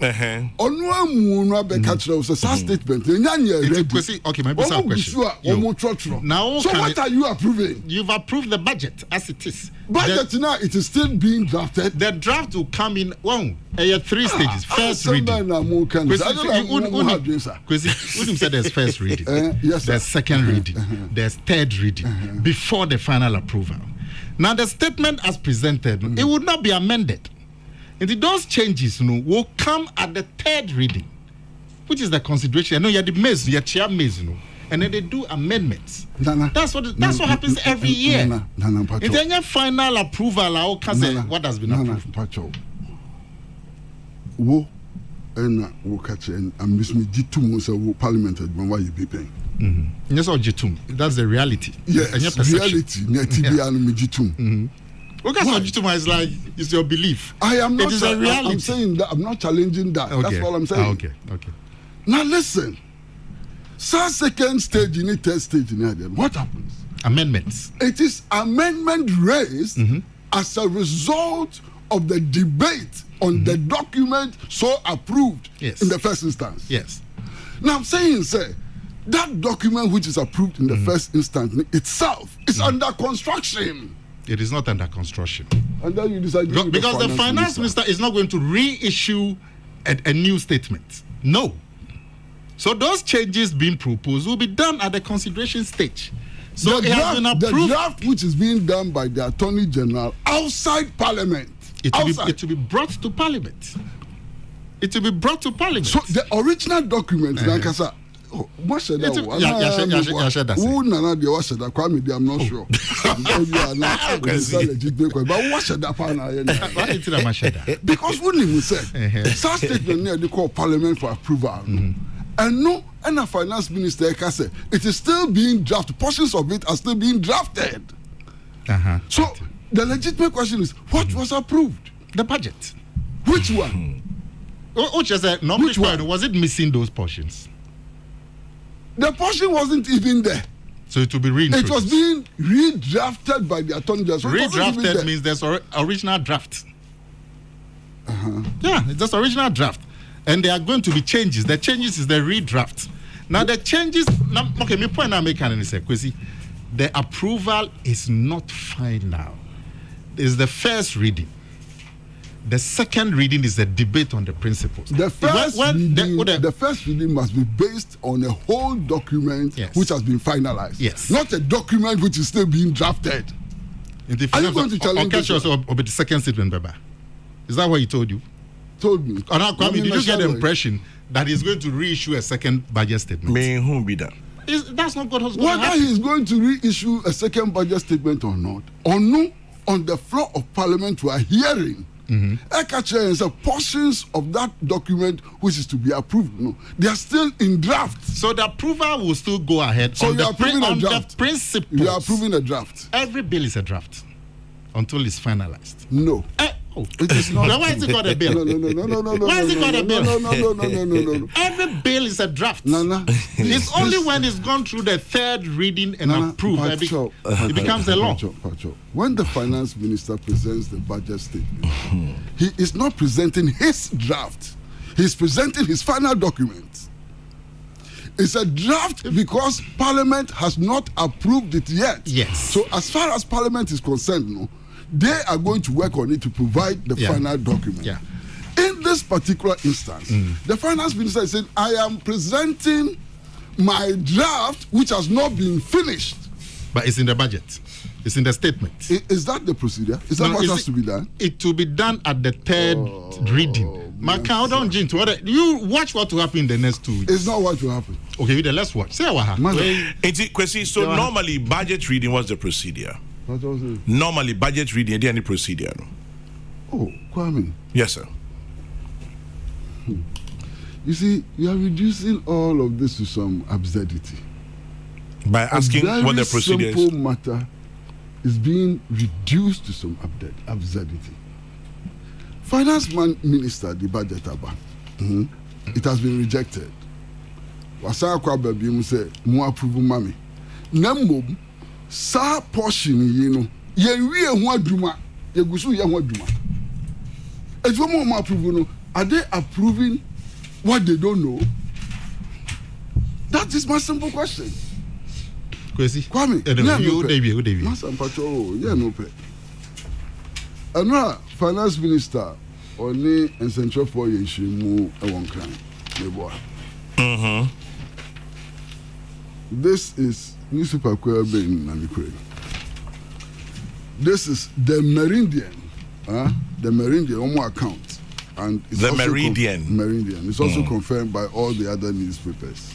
onu amu no abeka kire us say statement nyanya ready. Okay, my question now. So what are you approving? You've approved the budget as it is. Budget now, it is still being drafted. The draft will come in 3 stages. First reading. Kwesi said there's first reading. Yes, there's second reading. There's third reading before the final approval. Now the statement as presented, it would not be amended. And those changes will come at the third reading, which is the consideration. I know you're the maze, you're chair maze, and then they do amendments. That's what happens every year. If there's a final approval, I can say what has been approved. Wo and wo catch and miss me G2 so Parliament why you be paying. Yes, or G2. That's the reality. Yes, reality. TBA and G2. Okay, so G2 is like it's your belief. I am not. It is a reality. I'm saying that I'm not challenging that. Okay. That's all I'm saying. Okay. Now listen. Second stage, in the third stage, what happens? Amendments. It is amendment raised as a result of the debate on the document so approved in the first instance. Yes. Now I'm saying, that document which is approved in the first instance itself is under construction. It is not under construction. And then you decide because the finance minister is not going to reissue a new statement. No. So those changes being proposed will be done at the consideration stage. So it has been approved. The draft which is being done by the Attorney General outside Parliament. It will be brought to Parliament. It will be brought to Parliament. So the original document, I'm not sure. Because when you say such statement near the call Parliament for approval, and a finance minister can say it is still being drafted. Portions of it are still being drafted. So the legitimate question is, what was approved? The budget. Which one? Which one? Was it missing those portions? The portion wasn't even there. So it will be reintroduced. It was being redrafted by the Attorney General. So redrafted means there's original draft. Yeah, it's just original draft. And there are going to be changes. The changes is the redraft. Now the changes, okay, my point I'm making is Kwesi, the approval is not final. It's the first reading. The second reading is the debate on the principles. The first reading must be based on a whole document which has been finalized. Yes. Not a document which is still being drafted. Are you going to challenge this? The second statement, Baba? Is that what he told you? Told me. Did you get the impression that he's going to reissue a second budget statement? May who be that? That's not what was going to happen. Whether he's going to reissue a second budget statement or not, on the floor of Parliament we are hearing. Portions of that document which is to be approved, they are still in draft. So the approval will still go ahead. So you are approving a draft. The principles. You are approving a draft. Every bill is a draft until it's finalized. No. It is not. Why is it called a bill? No. Why is it called a bill? No. Every bill is a draft. No. It's only when it's gone through the third reading and approved it becomes a law. When the finance minister presents the budget statement, he is not presenting his draft. He's presenting his final document. It's a draft because Parliament has not approved it yet. Yes. So as far as Parliament is concerned, they are going to work on it to provide the final document. Yeah. In this particular instance, the finance minister is saying, I am presenting my draft which has not been finished. But it's in the budget. It's in the statement. Is that the procedure? Is that what has to be done? It will be done at the third reading. You watch what will happen in the next 2 weeks. It's not what will happen. Okay, then let's watch. Say what Kwesi, so normally budget reading, what's the procedure? What was it? Normally budget reading, any procedure? Oh, Kwame. Yes, sir. You see, you are reducing all of this to some absurdity. By asking what the procedure is. A simple matter is being reduced to some absurdity. Finance minister, the budget it has been rejected. Wasa kwa baby mu say mu approve mami. Nambo sa portion yi no ye wie ho adwuma ye gusu ye ho adwuma. Edwo mo approve no, are they approving what they don't know? That is my simple question. Kwesi. Kwame, who David. Master Pacho, yeah no pay. Another finance minister only in Central for Yeshimu a one crime. This is newspaper in Namikwe. This is the Meridian. The Meridian on my account. And it's the also Meridian. Meridian. It's also confirmed by all the other newspapers.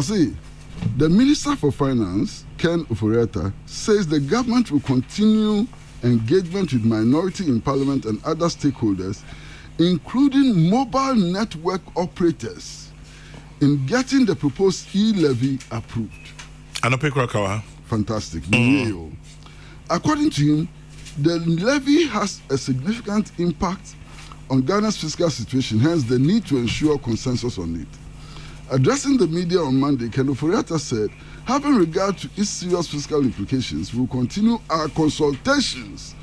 See, the Minister for Finance, Ken Oforiatta, says the government will continue engagement with minority in parliament and other stakeholders, including mobile network operators, in getting the proposed e-levy approved. Fantastic. According to him, the levy has a significant impact on Ghana's fiscal situation, hence the need to ensure consensus on it. Addressing the media on Monday, Ken Oforiatta said, having regard to its serious fiscal implications, we will continue our consultations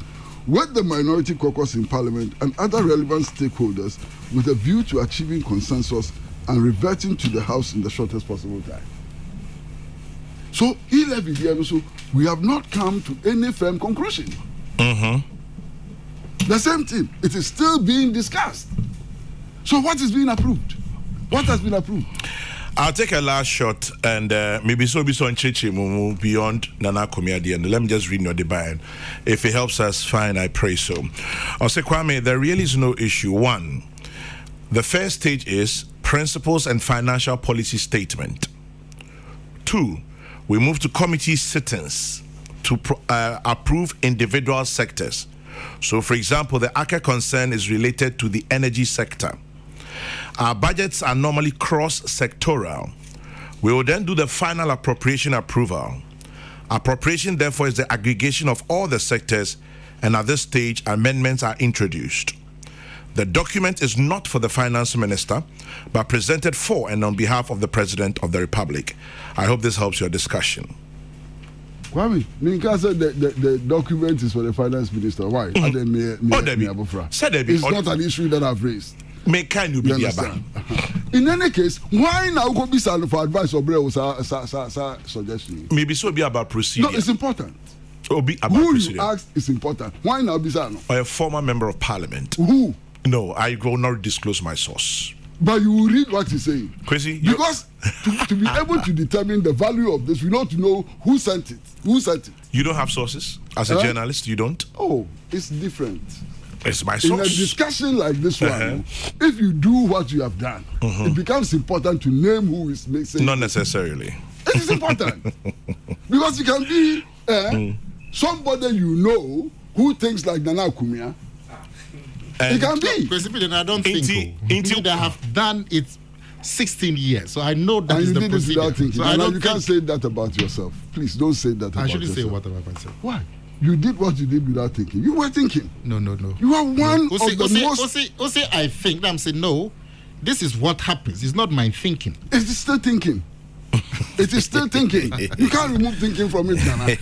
with the minority caucus in Parliament and other relevant stakeholders with a view to achieving consensus and reverting to the House in the shortest possible time. So, we have not come to any firm conclusion. The same thing, it is still being discussed. So, what is being approved? What has been approved? I'll take a last shot and maybe so be on Chichi Mumu beyond Nana Komiadi, and let me just read your debate. If it helps us, fine, I pray so. I'll say, Kwame, there really is no issue. One, the first stage is principles and financial policy statement. Two, we move to committee sittings to approve individual sectors. So, for example, the ACA concern is related to the energy sector. Our budgets are normally cross-sectoral. We will then do the final appropriation approval. Appropriation, therefore, is the aggregation of all the sectors, and at this stage, amendments are introduced. The document is not for the finance minister, but presented for and on behalf of the President of the Republic. I hope this helps your discussion. Kwame, Minka said the document is for the finance minister. Why? It's not an issue that I've raised. Can you be in any case, why now go be for advice or suggestion? Maybe so be about procedure. No, it's important. Who you ask is important. Why now be a former member of parliament. Who? No, I will not disclose my source. But you will read what he's saying. Crazy? Because to be able to determine the value of this, we need to know who sent it. Who sent it? You don't have sources? As a journalist, you don't? Oh, it's different. It's my source. In a discussion like this one, if you do what you have done, it becomes important to name who is saying. Not necessarily. It is important. Because it can be somebody you know who thinks like Nana Kumia. It can be. President, I don't think until they have done it 16 years. So I know that and is you the did procedure. It without thinking. So I don't you can't say that about yourself. Please don't say that about yourself. I shouldn't say what about myself. Why? You did what you did without thinking. You were thinking. No. You are one of the most. I think. I'm saying no. This is what happens. It's not my thinking. It is still thinking. It is still thinking. You can't remove thinking from it, Nana.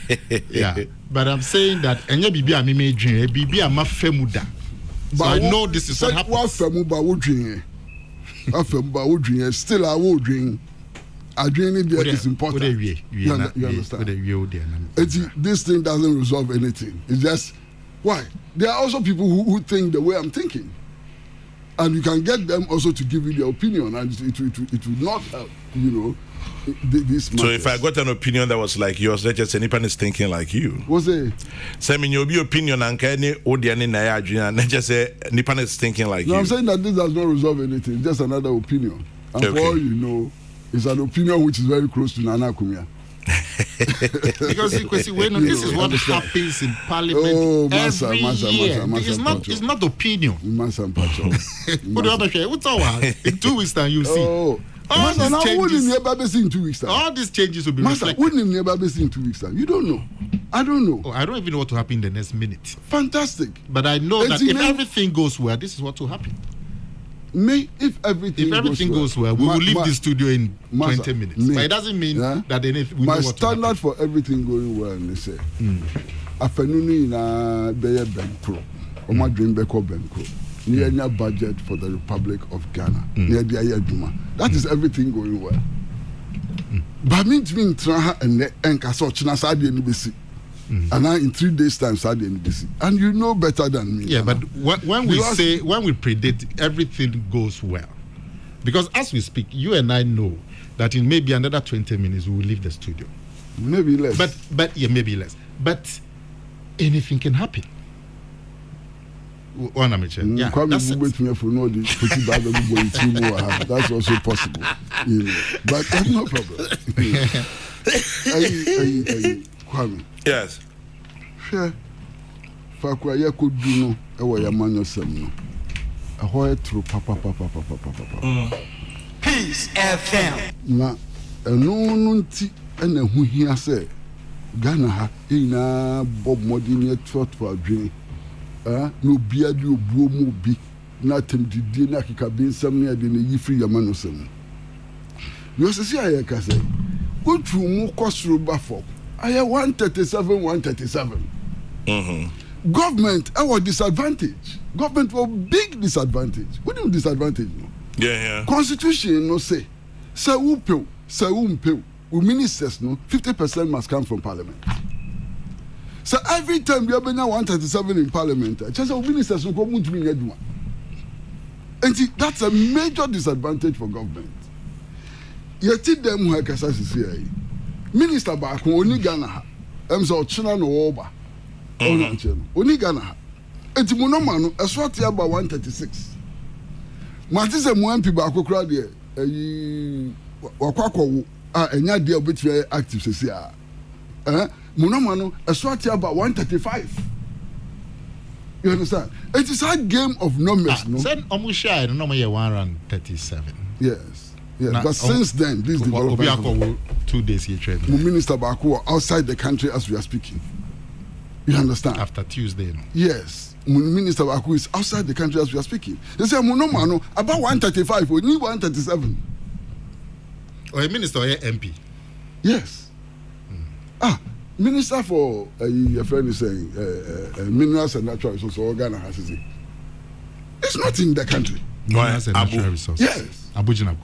Yeah, but I'm saying that enya bibi a me me dream, bibi a ma femuda. So I know this is what happens. What femuba wo dream? What femuba wo dream? Still I will dream. I dream it is important. You understand? This thing doesn't resolve anything. It's just why there are also people who think the way I'm thinking, and you can get them also to give you their opinion, and it will not help. You know. This so if I got an opinion that was like yours, let's just say Nipan is thinking like you. What's it? So I mean, you'll be opinion and any Odiani Naya, let's just say Nipan is thinking like you. I'm saying that this does not resolve anything. It's just another opinion. And for all you know, it's an opinion which is very close to Nana Kumia. Because this is what happens in Parliament every year. It's not opinion. What's in 2 weeks time you see. All these changes will be reflected. In 2 weeks time. You don't know. I don't know. Oh, I don't even know what will happen in the next minute. Fantastic. But I know that if everything goes well, this is what will happen. If everything goes well, we will leave the studio in 20 minutes. But it doesn't mean that anything. My standard for everything going well, they say, afternoon na beye benkro, or my dream beko benkro. Near budget for the Republic of Ghana. Near the Ayaduma. That is everything going well. But me Traha and Enkaso China Sadi and NBC. And now in 3 days' time, Sadi and NBC. And you know better than me. Yeah, but when we predict everything goes well, because as we speak, you and I know that in maybe another 20 minutes we will leave the studio. Maybe less. But maybe less. But anything can happen. That's also possible, you know. But that's no problem. Kwame. Yes. Sure. Fakwaye could do no. Ewa ya manyo sem no. Ahoye through papa. Peace FM. Na eno nti ena hu hia se Ghana ha ina Bob Modini thought for dream. No beer do boom be nothing did na kika bin some near the yifri yamano sem. You see I can say go through more cost bafo. I have 137. Government our disadvantage. Government for big disadvantage. What do you disadvantage no? Yeah. Constitution no say who pay, we ministers no 50% must come from parliament. So every time we have been 137 in parliament, just our ministers will come to me. And see, that's a major disadvantage for government. Yet them who have Minister back only Ghana. So China no over. Only Ghana. And Timunomano, a swat here about 136. Martis and one people are crowd here. Wakwako, and your dear bit very active, says Munomano, a swat here about 135. You understand? It is a game of numbers, no? Said Omusha, no more 137. Yes. Yeah, but since then, this development 2 days here training. Minister Baku outside the country as we are speaking. You understand? After Tuesday. No? Yes. Minister Baku is outside the country as we are speaking. They say Munomano about 135, we need 137. Or a minister or a MP? Yes. Minister for your friend is saying minerals and natural resources or Ghana has it. It's not in the country. Minerals and natural resources. Yes.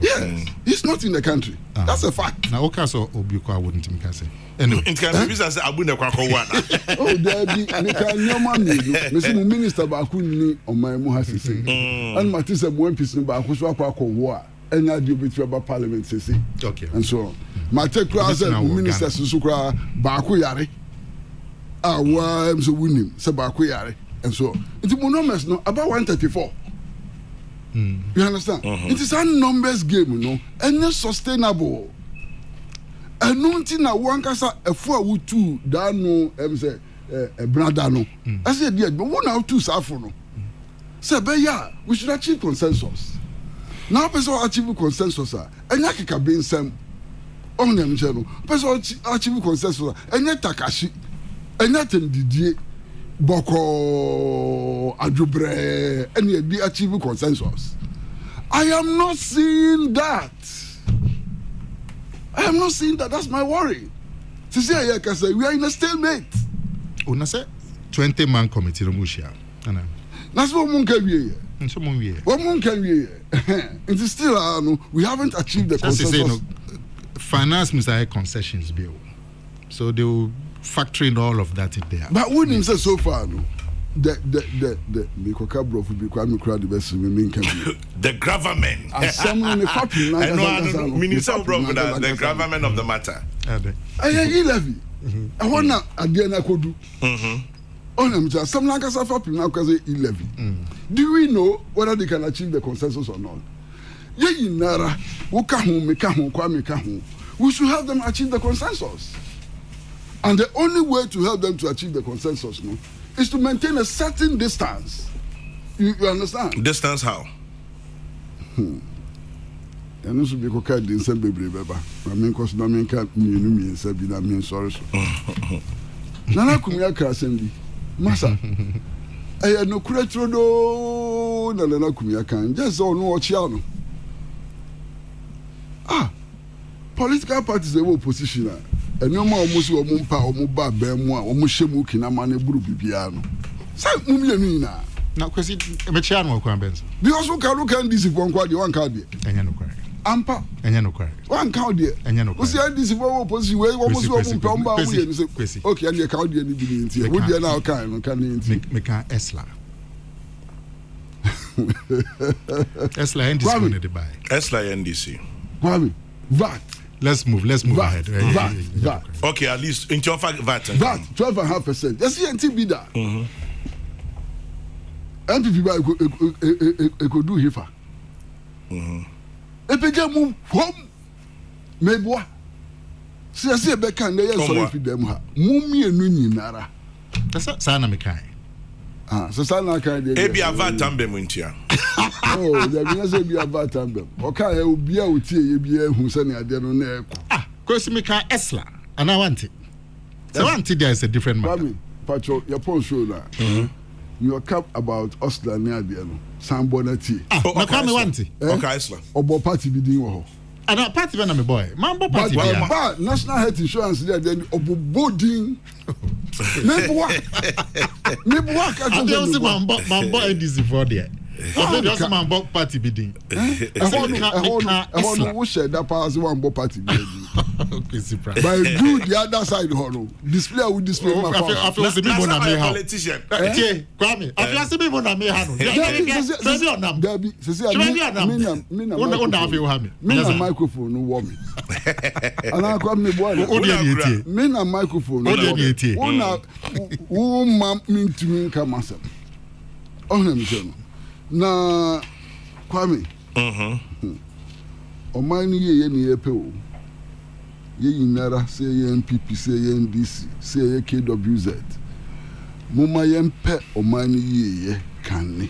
Yes, he's not in the country. That's a fact. Now, okay, so Obuko, I wouldn't think I say. Anyway, it can be as Abu Nekwako one. Oh, there be no money. Mr. Minister Bakuni on my Mohasi. And Matissa Mwempis Bakuswa War, and I do between about Parliament, say, okay, and so on. Mate Class and Minister Susukra Bakuyari. Why am so winning, Sabakuyari, and so on. It's monomas no about 134. You understand? It is a numbers game, you know, and not sustainable. And nothing na one kasa a 4-2 dano, say a bradano. I said, yeah, but 1 out 2 safono. Say, but yeah, we should achieve consensus. Now, person achieve consensus, and Yakika being some on them channel. Person achieve consensus, and yet Takashi. Anything did Boko Adjubre any be achieve consensus. I am not seeing that. That's my worry. To say we are in a stalemate. Una say 20-man committee no mushia. That's what one can be. Nso mo wie. One can be. It is still we haven't achieved the consensus. Say, no, finance minister concessions bill. So they will factor in all of that in there. But when him say so far, no, the government. The government of the matter. I levy. I want to again I could do. Some like us are now because 11. Do we know whether they can achieve the consensus or not? Ye nara, we should help them achieve the consensus. And the only way to help them to achieve the consensus, no, is to maintain a certain distance. You understand? Distance how? And also be cooked in some baby beba. I mean, cause no mean can't mean and said, I mean, sorry. Nana Kumia Krasendi, Massa. I had no cretrodo, Nana Kumia can just all no chiano. Political parties are opposition. And no more almost or mumpa or muba bemwa or mushemuki na mane buru bibiano. Say mumia. Now, because it's a Machano Crambens. Because who can this if one card, one card, and you know, correct. Ampa, and you know, correct. one card, and you know, was the this if one opposition way almost one okay, and you can't do anything here. Would you now can make an Esla? Esla NDC to buy. Esla NDC. Kwame, VAT. Let's move ahead. VAT. Okay, at least in your fact, VAT 12.5%. Yes, NT be that. MPP by could do hifa. Epeja move home. Meboa. See a beck and they are sorry for them. Mummy and Nuni Nara. That's Sana Mekai. So Sana can be a VAT ambe wintia. Oh, there be a VAT ambe. Okay, I will be out here, be a who send a dinner. Because Mika Esla, and I want it. I want it, there is a different matter. Patrol, your post show now. You cap about Osla near the end. Sam Bonati. Okay, want it. Okay, Isla. Or party be doing. And a party when I'm a boy. Mambo party. But national health insurance there, then boarding. Maybe work. I also mambo NDC for there. I also mambo party bidding. I want to share that pass one more party. Okay, surprise. But do the other side, Hono. Display will display my phone. I feel like a politician. Kwame, I feel like people na me hanu. Me microphone no warm. And I come me boy. Me na microphone no warm. Who mam me to me come myself. Oh, no, na Kwame. O mani ye ni epe ye yinara say ye NPP say ye NDC say ye KWZ muma ye mpe o mani ye kanne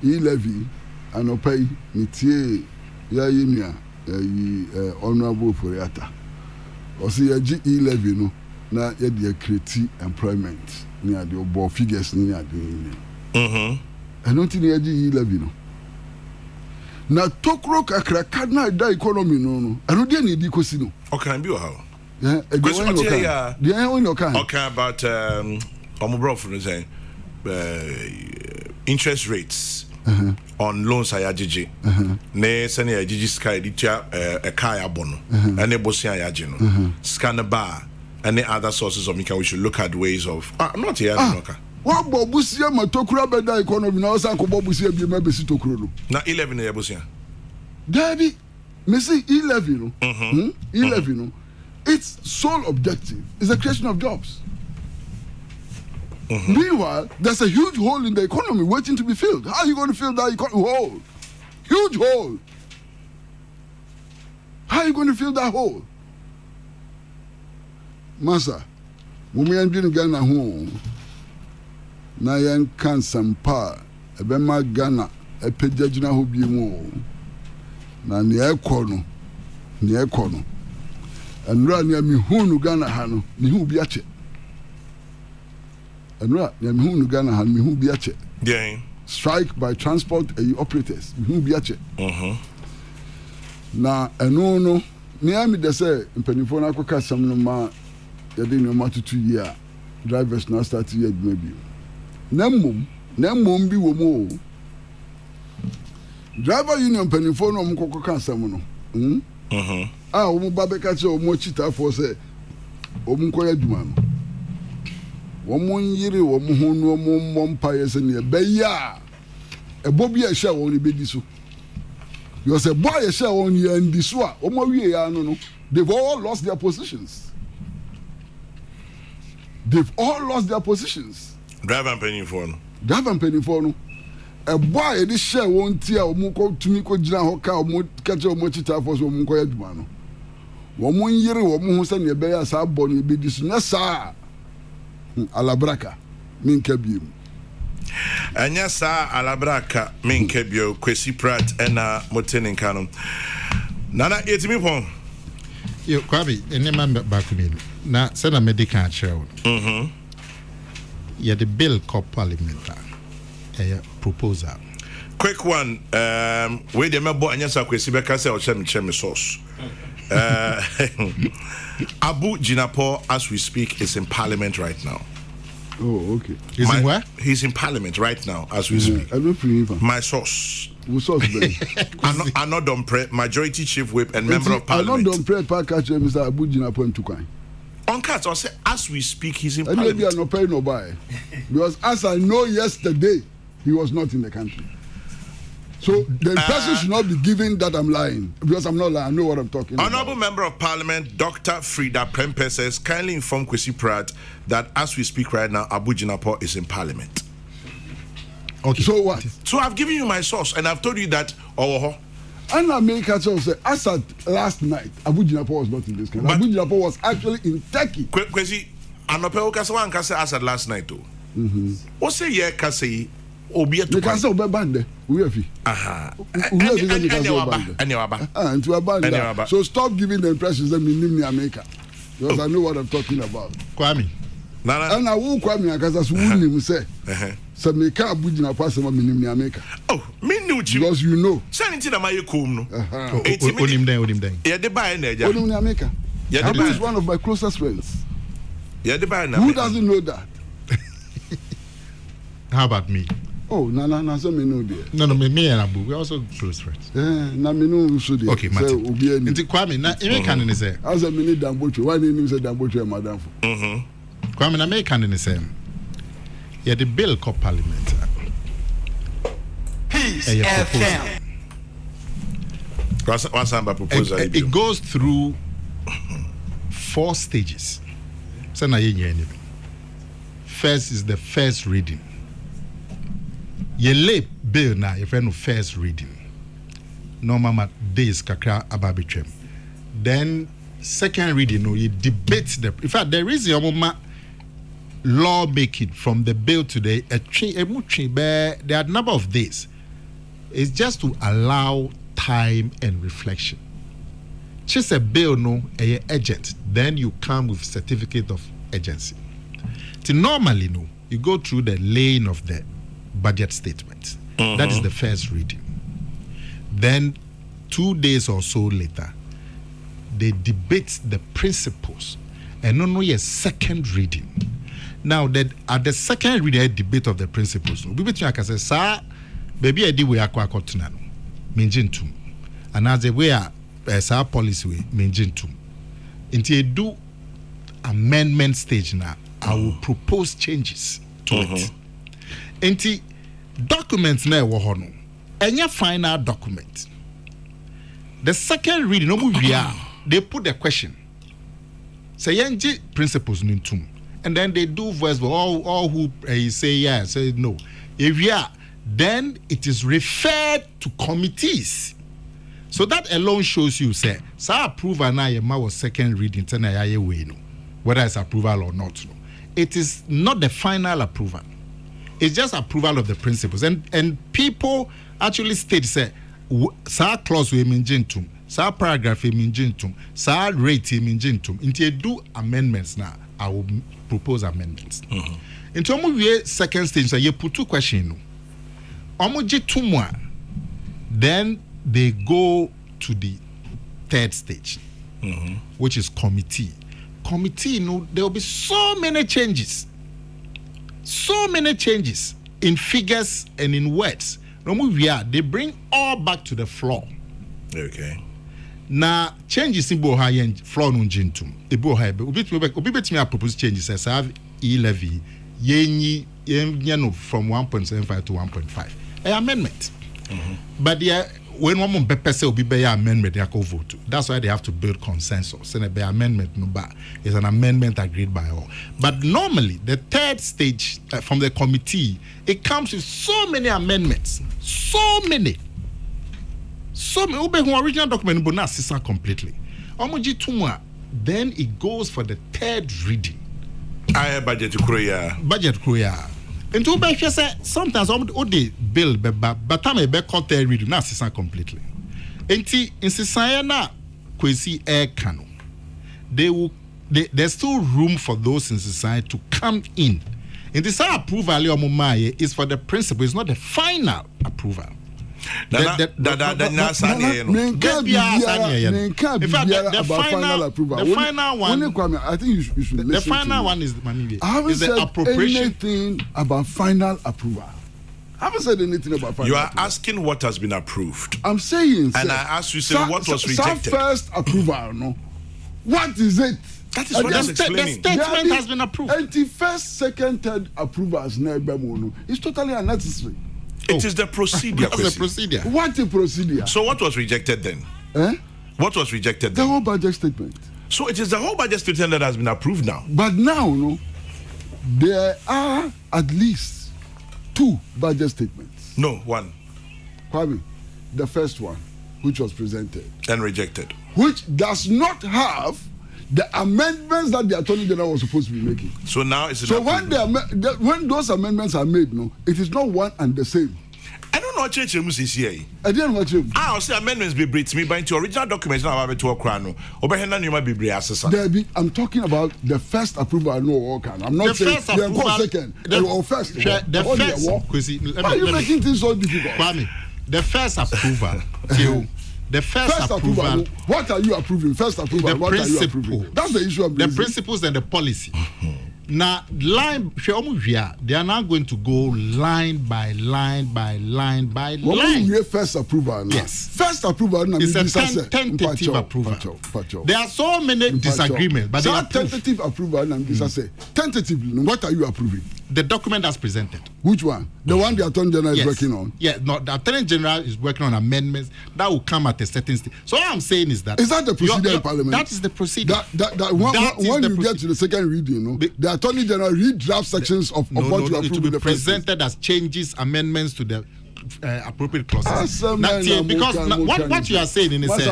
levy anopai nitie ya yinua honorable Foriata o say ye gi levy no na ye de create employment ni ade obo figures ni ade ni enoti ni ye gi levy no na Kokrokoo akraka na da economy no eno de na edi kosi no okay be how okay about omobrof no say interest rates on loans ayagigi na sene ayagigi sky ditia e kai abono and e bosi ayagi no scan bar and other sources of income. We should look at ways of not here okay. What bobusia matokura beda economy na osan ko bobusia bi ma besi tokuro no na 11 ya bosia Daddy me say 11 no 11 no its sole objective is the creation of jobs. Meanwhile there's a huge hole in the economy waiting to be filled. How are you going to fill that hole? Huge hole. How are you going to fill that hole? Masa mumi andwin Ghana ho na yan kan sampa ebema Ghana epejagina ho bi mu na ne ekọ no enra ne mi hunu Ghana ha no ne hu bi ache ɛno a me hu no Ghana ha me hu bi akyɛ Yeah. strike by transport operators me hu bi akyɛ na ɛno no nea me de sɛ mpanimfoɔ no akɔka asɛm no ma yɛde nneɛma tutu yi a drivers now start yɛ adwuma bi na mmom bi wɔ mu o driver union mpanimfoɔ no ɔmo kɔkɔka asɛm no a ɔmo ba bɛka kyerɛ ɔmo akyitafoɔ sɛ ɔmo nkɔyɛ adwuma no wɔn nyere wɔn ho no wɔn mmɔ mpaeɛ sɛ nea ɛbɛyɛ a ɛbɔ bi a ɛhyɛ wɔn no bɛdi so because ɛbɔ a yɛhyɛ wɔn no yɛn di so a wɔn awie ya no they've all lost their positions driver mpanimfoɔ no ɛbɔ a yɛde hyɛ wɔn ti a wɔn kɔ tumi kɔ gyina hɔ ka wɔn kɛkyɛ wɔn akyitafoɔ sɛ wɔn nkɔyɛ adwuma no wɔn nyere wɔn ho sɛ nea ɛbɛyɛ a saa bɔ no yɛbɛdi so nyɛ saa alabraka minka biom anya saa alabraka minka bio Kwesi Pratt ɛna motene nka no nana yɛtumi pɔn yo kwabi enema baako ni na sɛ na medical kyerɛ wo yɛde bill kɔ parliament a proposal quick one we de mebo anya sa Kwesi bɛka sɛ ɔkyɛ me source Abu Jinapo, as we speak, is in Parliament right now. Oh, okay. He's in where? He's in Parliament right now, as we speak. I don't feel my source. Who source? I not don't pray. Majority Chief Whip and Member of Parliament. I not don't pray. Catch Mr. Abu Jinapo in Tukai. On cat, I say as we speak, he's in and Parliament. Maybe I not pay no buy because as I know yesterday, he was not in the country. So the impression should not be given that I'm lying because I'm not lying. I know what I'm talking about. Honorable Member of Parliament Dr. Frida Prempeh says kindly inform Kwesi Pratt that as we speak right now, Abu Jinapo is in Parliament. Okay. So what? So I've given you my source and I've told you that. And America say as at last night, Abu Jinapo was not in this country. Abu Jinapo was actually in Turkey. Kwesi, Anope Okasawan kase as at last night too. What say ye kase? Obi etu kan say obebande we afi so stop giving the impressions that me America because I know what I'm talking about. Kwame nana and I will Kwame akasa so wunim say so me ka Abu Jinapo asema me nim America me knew because you know sanity na my kom no onim den ye de buy na eja onim America Abu is one of my closest friends ye de buy na who doesn't know that. How about me? Oh, no, so me know there. No, me and Abu, we're also close friends. Na me know so there. Okay, Martin. Inti Kwame, na ime kan ni say. As a minute Dambocho, why didn't you say Dambocho madam for? Kwame, na me kan ni say. Yeah, the bill called Parliament. Peace FM. What's about proposal? It goes through 4 stages. So na ye first is the first reading. Ye lay bill na your friend first reading. Normal days kakra ababitwem. Then second reading, you debate the. In fact, there is a law making from the bill today. There are a number of days. It's just to allow time and reflection. Just a bill, no, a agent. Then you come with certificate of agency. Normally, no, you go through the lane of the budget statement. That is the first reading. Then 2 days or so later, they debate the principles and only a second reading. Now that at the second reading, a debate of the principles. We between I say, sir, baby, I did we are quacotunano, minjintum, and as a way as our policy way minjintum. Until you do amendment stage now, I will propose changes to it. Enti documents na ewo ho no enya final document. The second reading they put the question. Say yenji principles nintum. And then they do voice all who say yes, say no. If then it is referred to committees. So that alone shows you say sa approval na ye ma was second reading tena ya ye we no. Whether it's approval or not no. It is not the final approval. It's just approval of the principles. And people actually state, say, sa clause we minjintum, sa paragraph we minjintum, sa rate we minjintum. Until you do amendments now, I will propose amendments. Into omu second stage, so you put two questions. Omu je tumwa, then they go to the third stage, which is committee. Committee, there will be so many changes in figures and in words. They bring all back to the floor. Okay. Now changes in boha floor no jintum. The boha obit me propose changes as have e-levy yenyi from 1.75 to 1.5. An amendment. But when one person will be amendment, they can vote. That's why they have to build consensus. And the amendment is an amendment agreed by all. But normally, the third stage from the committee, it comes with so many amendments, so many. Original document, but not completely. Then it goes for the third reading. Budget Korea. And to be fair, sometimes the bill but time be cut third reading na sisan completely. Enti insisan na kwesi air cano. There's still room for those insisan to come in. And this approval is for the principle, it's not the final approval. The final approval. I think you should listen. The final one is I haven't is said the appropriation. anything about final approval. I haven't said anything about final. You are approval. asking what has been approved. I'm saying, and I asked you, say, what was rejected. First approval, no. What is it? That is what I'm explaining. The statement has been approved. And the first, second, third approvals, it's totally unnecessary. It is the procedure. That's the procedure. What a procedure. So what was rejected then? What was rejected The then? whole budget statement. So it is the whole budget statement that has been approved now. But now, no, there are at least 2 budget statements. No, one. Kwame, the first one, which was presented. And rejected. Which does not have the amendments that the Attorney General was supposed to be making. So now it's so when those amendments are made, no, it is not one and the same. I don't know what change you see. I didn't watch him. I'll say amendments be bring to me, but into original documents now have to crano. Obehena you might be bring assessor. I'm talking about the first approval. No, I'm not saying second or first. Why are you making things so difficult? Kwame, the first approval. The first approval. What are you approving? First approval. What are you approving? That's the issue of the principles and the policy. Now, they are now going to go line by line by line by line. First approval. Yes. First approval. It's a tentative approval. There are so many disagreements, but they are tentative approval. Tentatively, what are you approving? The document that's presented. Which one? The one the Attorney General is working on? Yeah, no, the Attorney General is working on amendments that will come at a certain stage. So what I'm saying is that... Is that the procedure in Parliament? That is the procedure. When you get to the second reading, the Attorney General redraft sections of what you approve. It will be presented as changes, amendments to the appropriate clauses. Because what you are saying in a sense...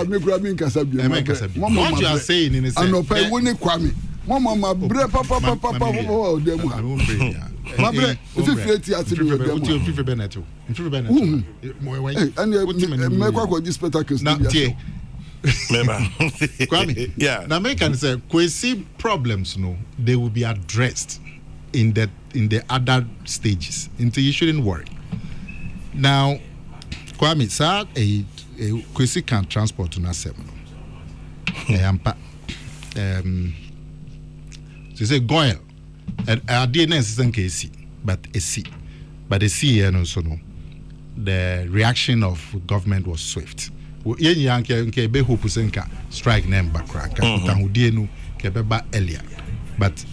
What you are saying in a sense... Mama bre papa dem ha ma bre ififireti atiri dem me kwa this spectacle na tie Kwame, yeah. Now American say kwesi problems they will be addressed in the other stages. Until you shouldn't worry. Now Kwame, sir, a kwesi can transport to Nasem. So you say Goyle, our DNA is in KC, but a C. But a C and also no. The reaction of government was swift. Strike name background. Earlier. But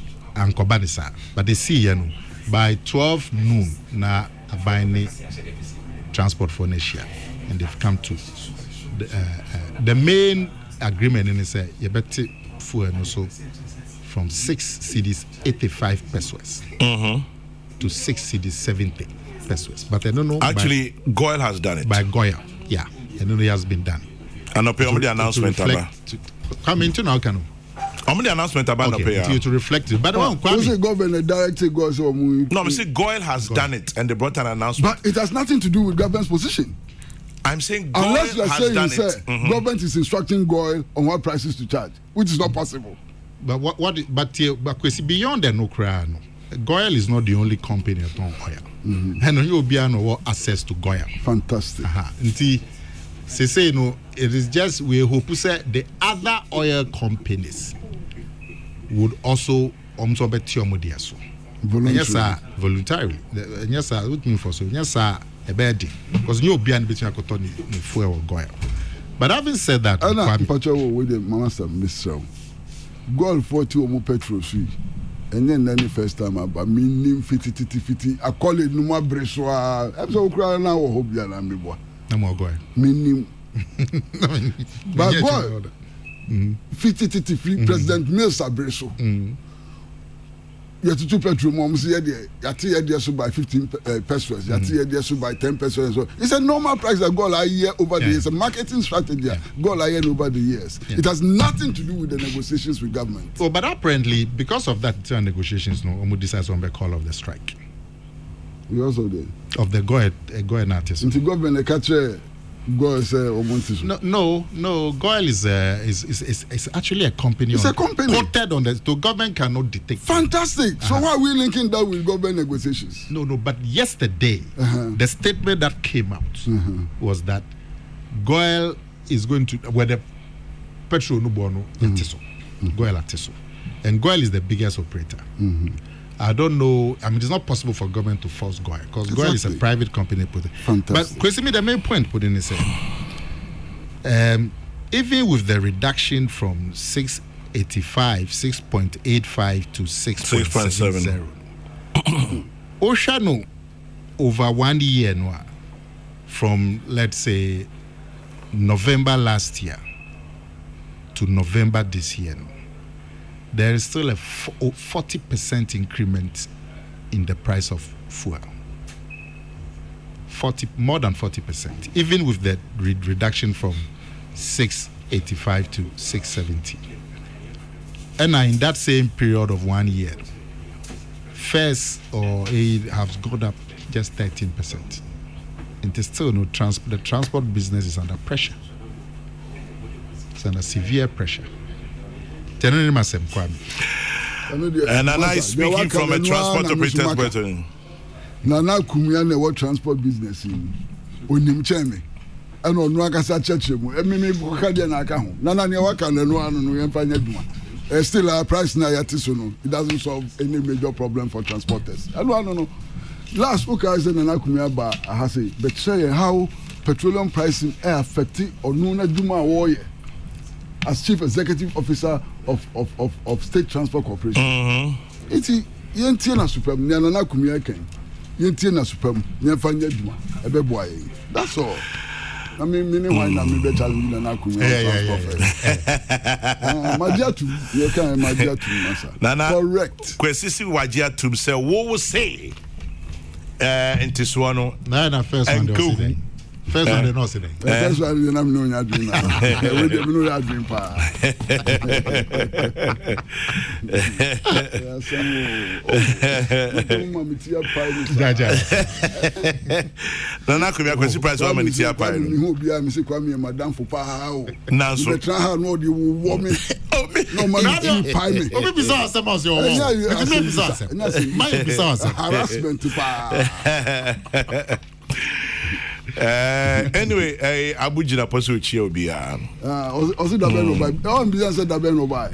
but the C by 12 noon na buying transport for next year. And they've come to the main agreement in is you better for and also from 6 cedis 85 pesos to 6 cedis 70 pesos. But I don't know. Actually, Goyle has done it. By Goyle, yeah. I know it has been done. And I'll pay the announcement about. Come into now, Kano. I'm the announcement about to reflect it. But the government directly goes on. No, I say Goyle has done it and they brought an announcement. But it has nothing to do with government's position. I'm saying Goyle unless you are has saying government is instructing Goyle on what prices to charge, which is not possible. But but beyond the Nokra, Goyle is not the only company at oil. And you will be no access to Goyle. Fantastic. Say no, it is just we hope to say the other oil companies would also bet so. Yes, sir, voluntarily. Yes, sir, looking for so. Yes, sir, a bad day. Because you be an between Akotoni fuel or Goyle. But having said that, I'm not with the master Mr. Goal 40 or more petrol free. And then the first time about meaning 50. I call it no more bressoa. I'm so crying now. Hope you are me boy. No more Goyle. Meaning. But Goyle 50 free President Mills Abresso. You have to two petrol moms here. You have to buy 15 pesos. You have to buy 10 pesos. It's a normal price that goal a year over the years. A marketing strategy. Goal a year over the years. It has nothing to do with the negotiations with government. Oh, but apparently, because of that negotiations, no, Omo decides on the call of the strike. We also did. Of the go ahead artist. Into government, the catcher. Goyle say no. Goyle is actually a company. It's a company quoted on the so government cannot detect. Fantastic. So why are we linking that with government negotiations? No. But yesterday, the statement that came out was that Goyle is going to where the petrol no bono Goyle Atiso, and Goyle is the biggest operator. I don't know. I mean, it's not possible for government to force Goyle because Goyle is a private company. Fantastic. But Kwesimi, the main point put in is even with the reduction from 6.85 to 6.70, Oceano over 1 year now, from let's say November last year to November this year. There is still a 40% increment in the price of fuel. More than 40%, even with the reduction from 685 to 670. And in that same period of 1 year, fares or aid has gone up just 13%. It is still no the transport business is under pressure. It's under severe pressure. And I'm speaking from a transport operator's person. Nana Kumiane what transport business in Unim Chemi. And on Wakasa Churchill, and Mimi Bukadian account. Nana Waka and no one and Panaduma. Still our price na yatisuno. It doesn't solve any major problem for transporters. I don't know. Last week I said Nana Kumia ba I say, but say how petroleum pricing affecting or no Duma warrior as chief executive officer of State Transport Corporation. It's yentie na superm Nana Kumia ken. Yentie na superm nyefanya duma ebeboa. That's all. I mean, meaning na me better Nana Kumia transport. Magiatu, you can Magiatu masa. Correct. Kwesisi Wajiatu say what will say into Swano. Na first one dey. First one they not say. First one they not know you dream. We dey know you dream pa. Nana Kumia kwesi price wa mani tia pa. Me hu bia me se kwa me madam for pa o. Nanso. Me try ha no dey wo me. No man tia pa me. Obi bisa asem as your. It me bisa asem. My bisa asem. Harassment pa. Anyway, Abuja na poso chi obia. Also da ben no buy. On bisa say da ben no buy.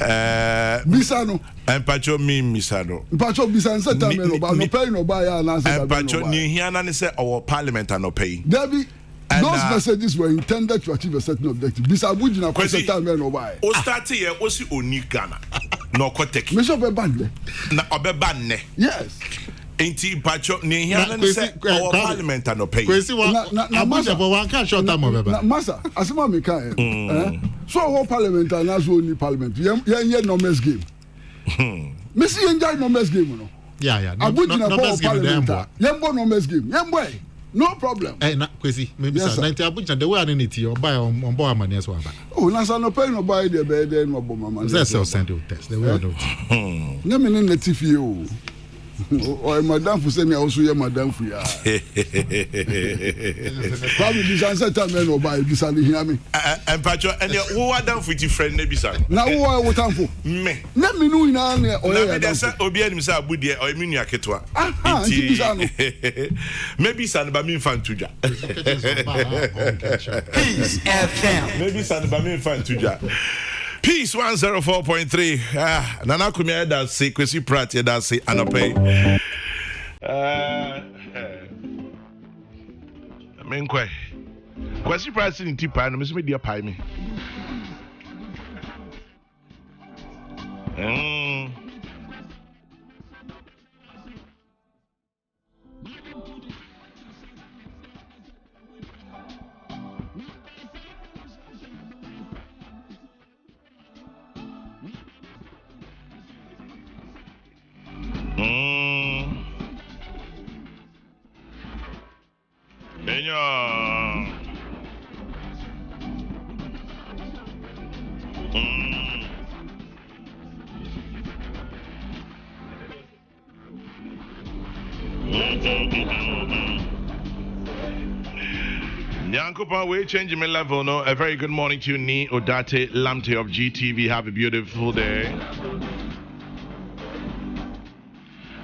Bisa no. Empacho mi misano. Empacho bisa say da ben no buy. No pay no buy ya na say da ben no buy. Empacho ni hia na say our parliament no pay. Debbie, those messages were intended to achieve a certain objective. Bisa Abuja na say da ben no buy. O start here o si oni Ghana. No kotek. Me so be ban ne. Na obeba ne. Yes. Enti pacho ni hia na say our parliament no pay. Kwesi wa Abuja for one can short time obeba. Masa, asema me kan. So our parliament na so only parliament. Ye no mess game. Me see enjoy no mess game no. Yeah. Abuja na mess game dem boy. Yembo no mess game. Yembo. No problem. Na Kwesi, maybe sir 90 Abuja the way an it or buy on boy money as well. Oh, na no pay no buy the bed no bo mama. Say send you test. The way I do. Na me ne native o. Or madam for send me also your madam for ya. Probably this answer time no buy this and hear me. And Pacho and who are done with your friend Nebisan. Now who are what time for? Me. Let me know in an or there's a Obian himself with the or Minia Ketwa. Maybe San Bamin fan to ja. Peace FM. Maybe San Bamin fan to ja. Peace 104.3. Nana Kumia that say Kwesi Pratt that say Anope. Menkwe. Kwesi Pratt in Tipa and Miss Media Pie me. Nyankopa, we're changing my level. No, a very good morning to you, Ni Odate Lamte of GTV. Have a beautiful day.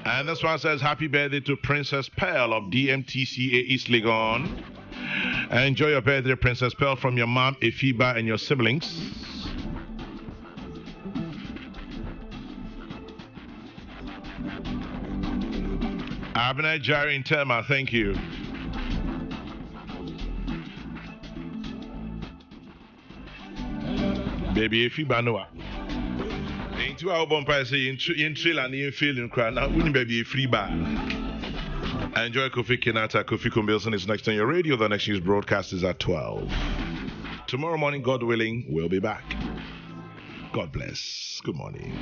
And this one says, happy birthday to Princess Pearl of DMTCA East Legon. Enjoy your birthday, Princess Pearl, from your mom, Efiba, and your siblings. Abner Jari in Tema, thank you. Baby, Efiba Noah. Into our bumpire say in trail and in feeling cry now wouldn't be a free bar. Enjoy Kofi Kinata. Kofi Kumbilson is next on your radio. The next news broadcast is at 12. Tomorrow morning, God willing, we'll be back. God bless. Good morning.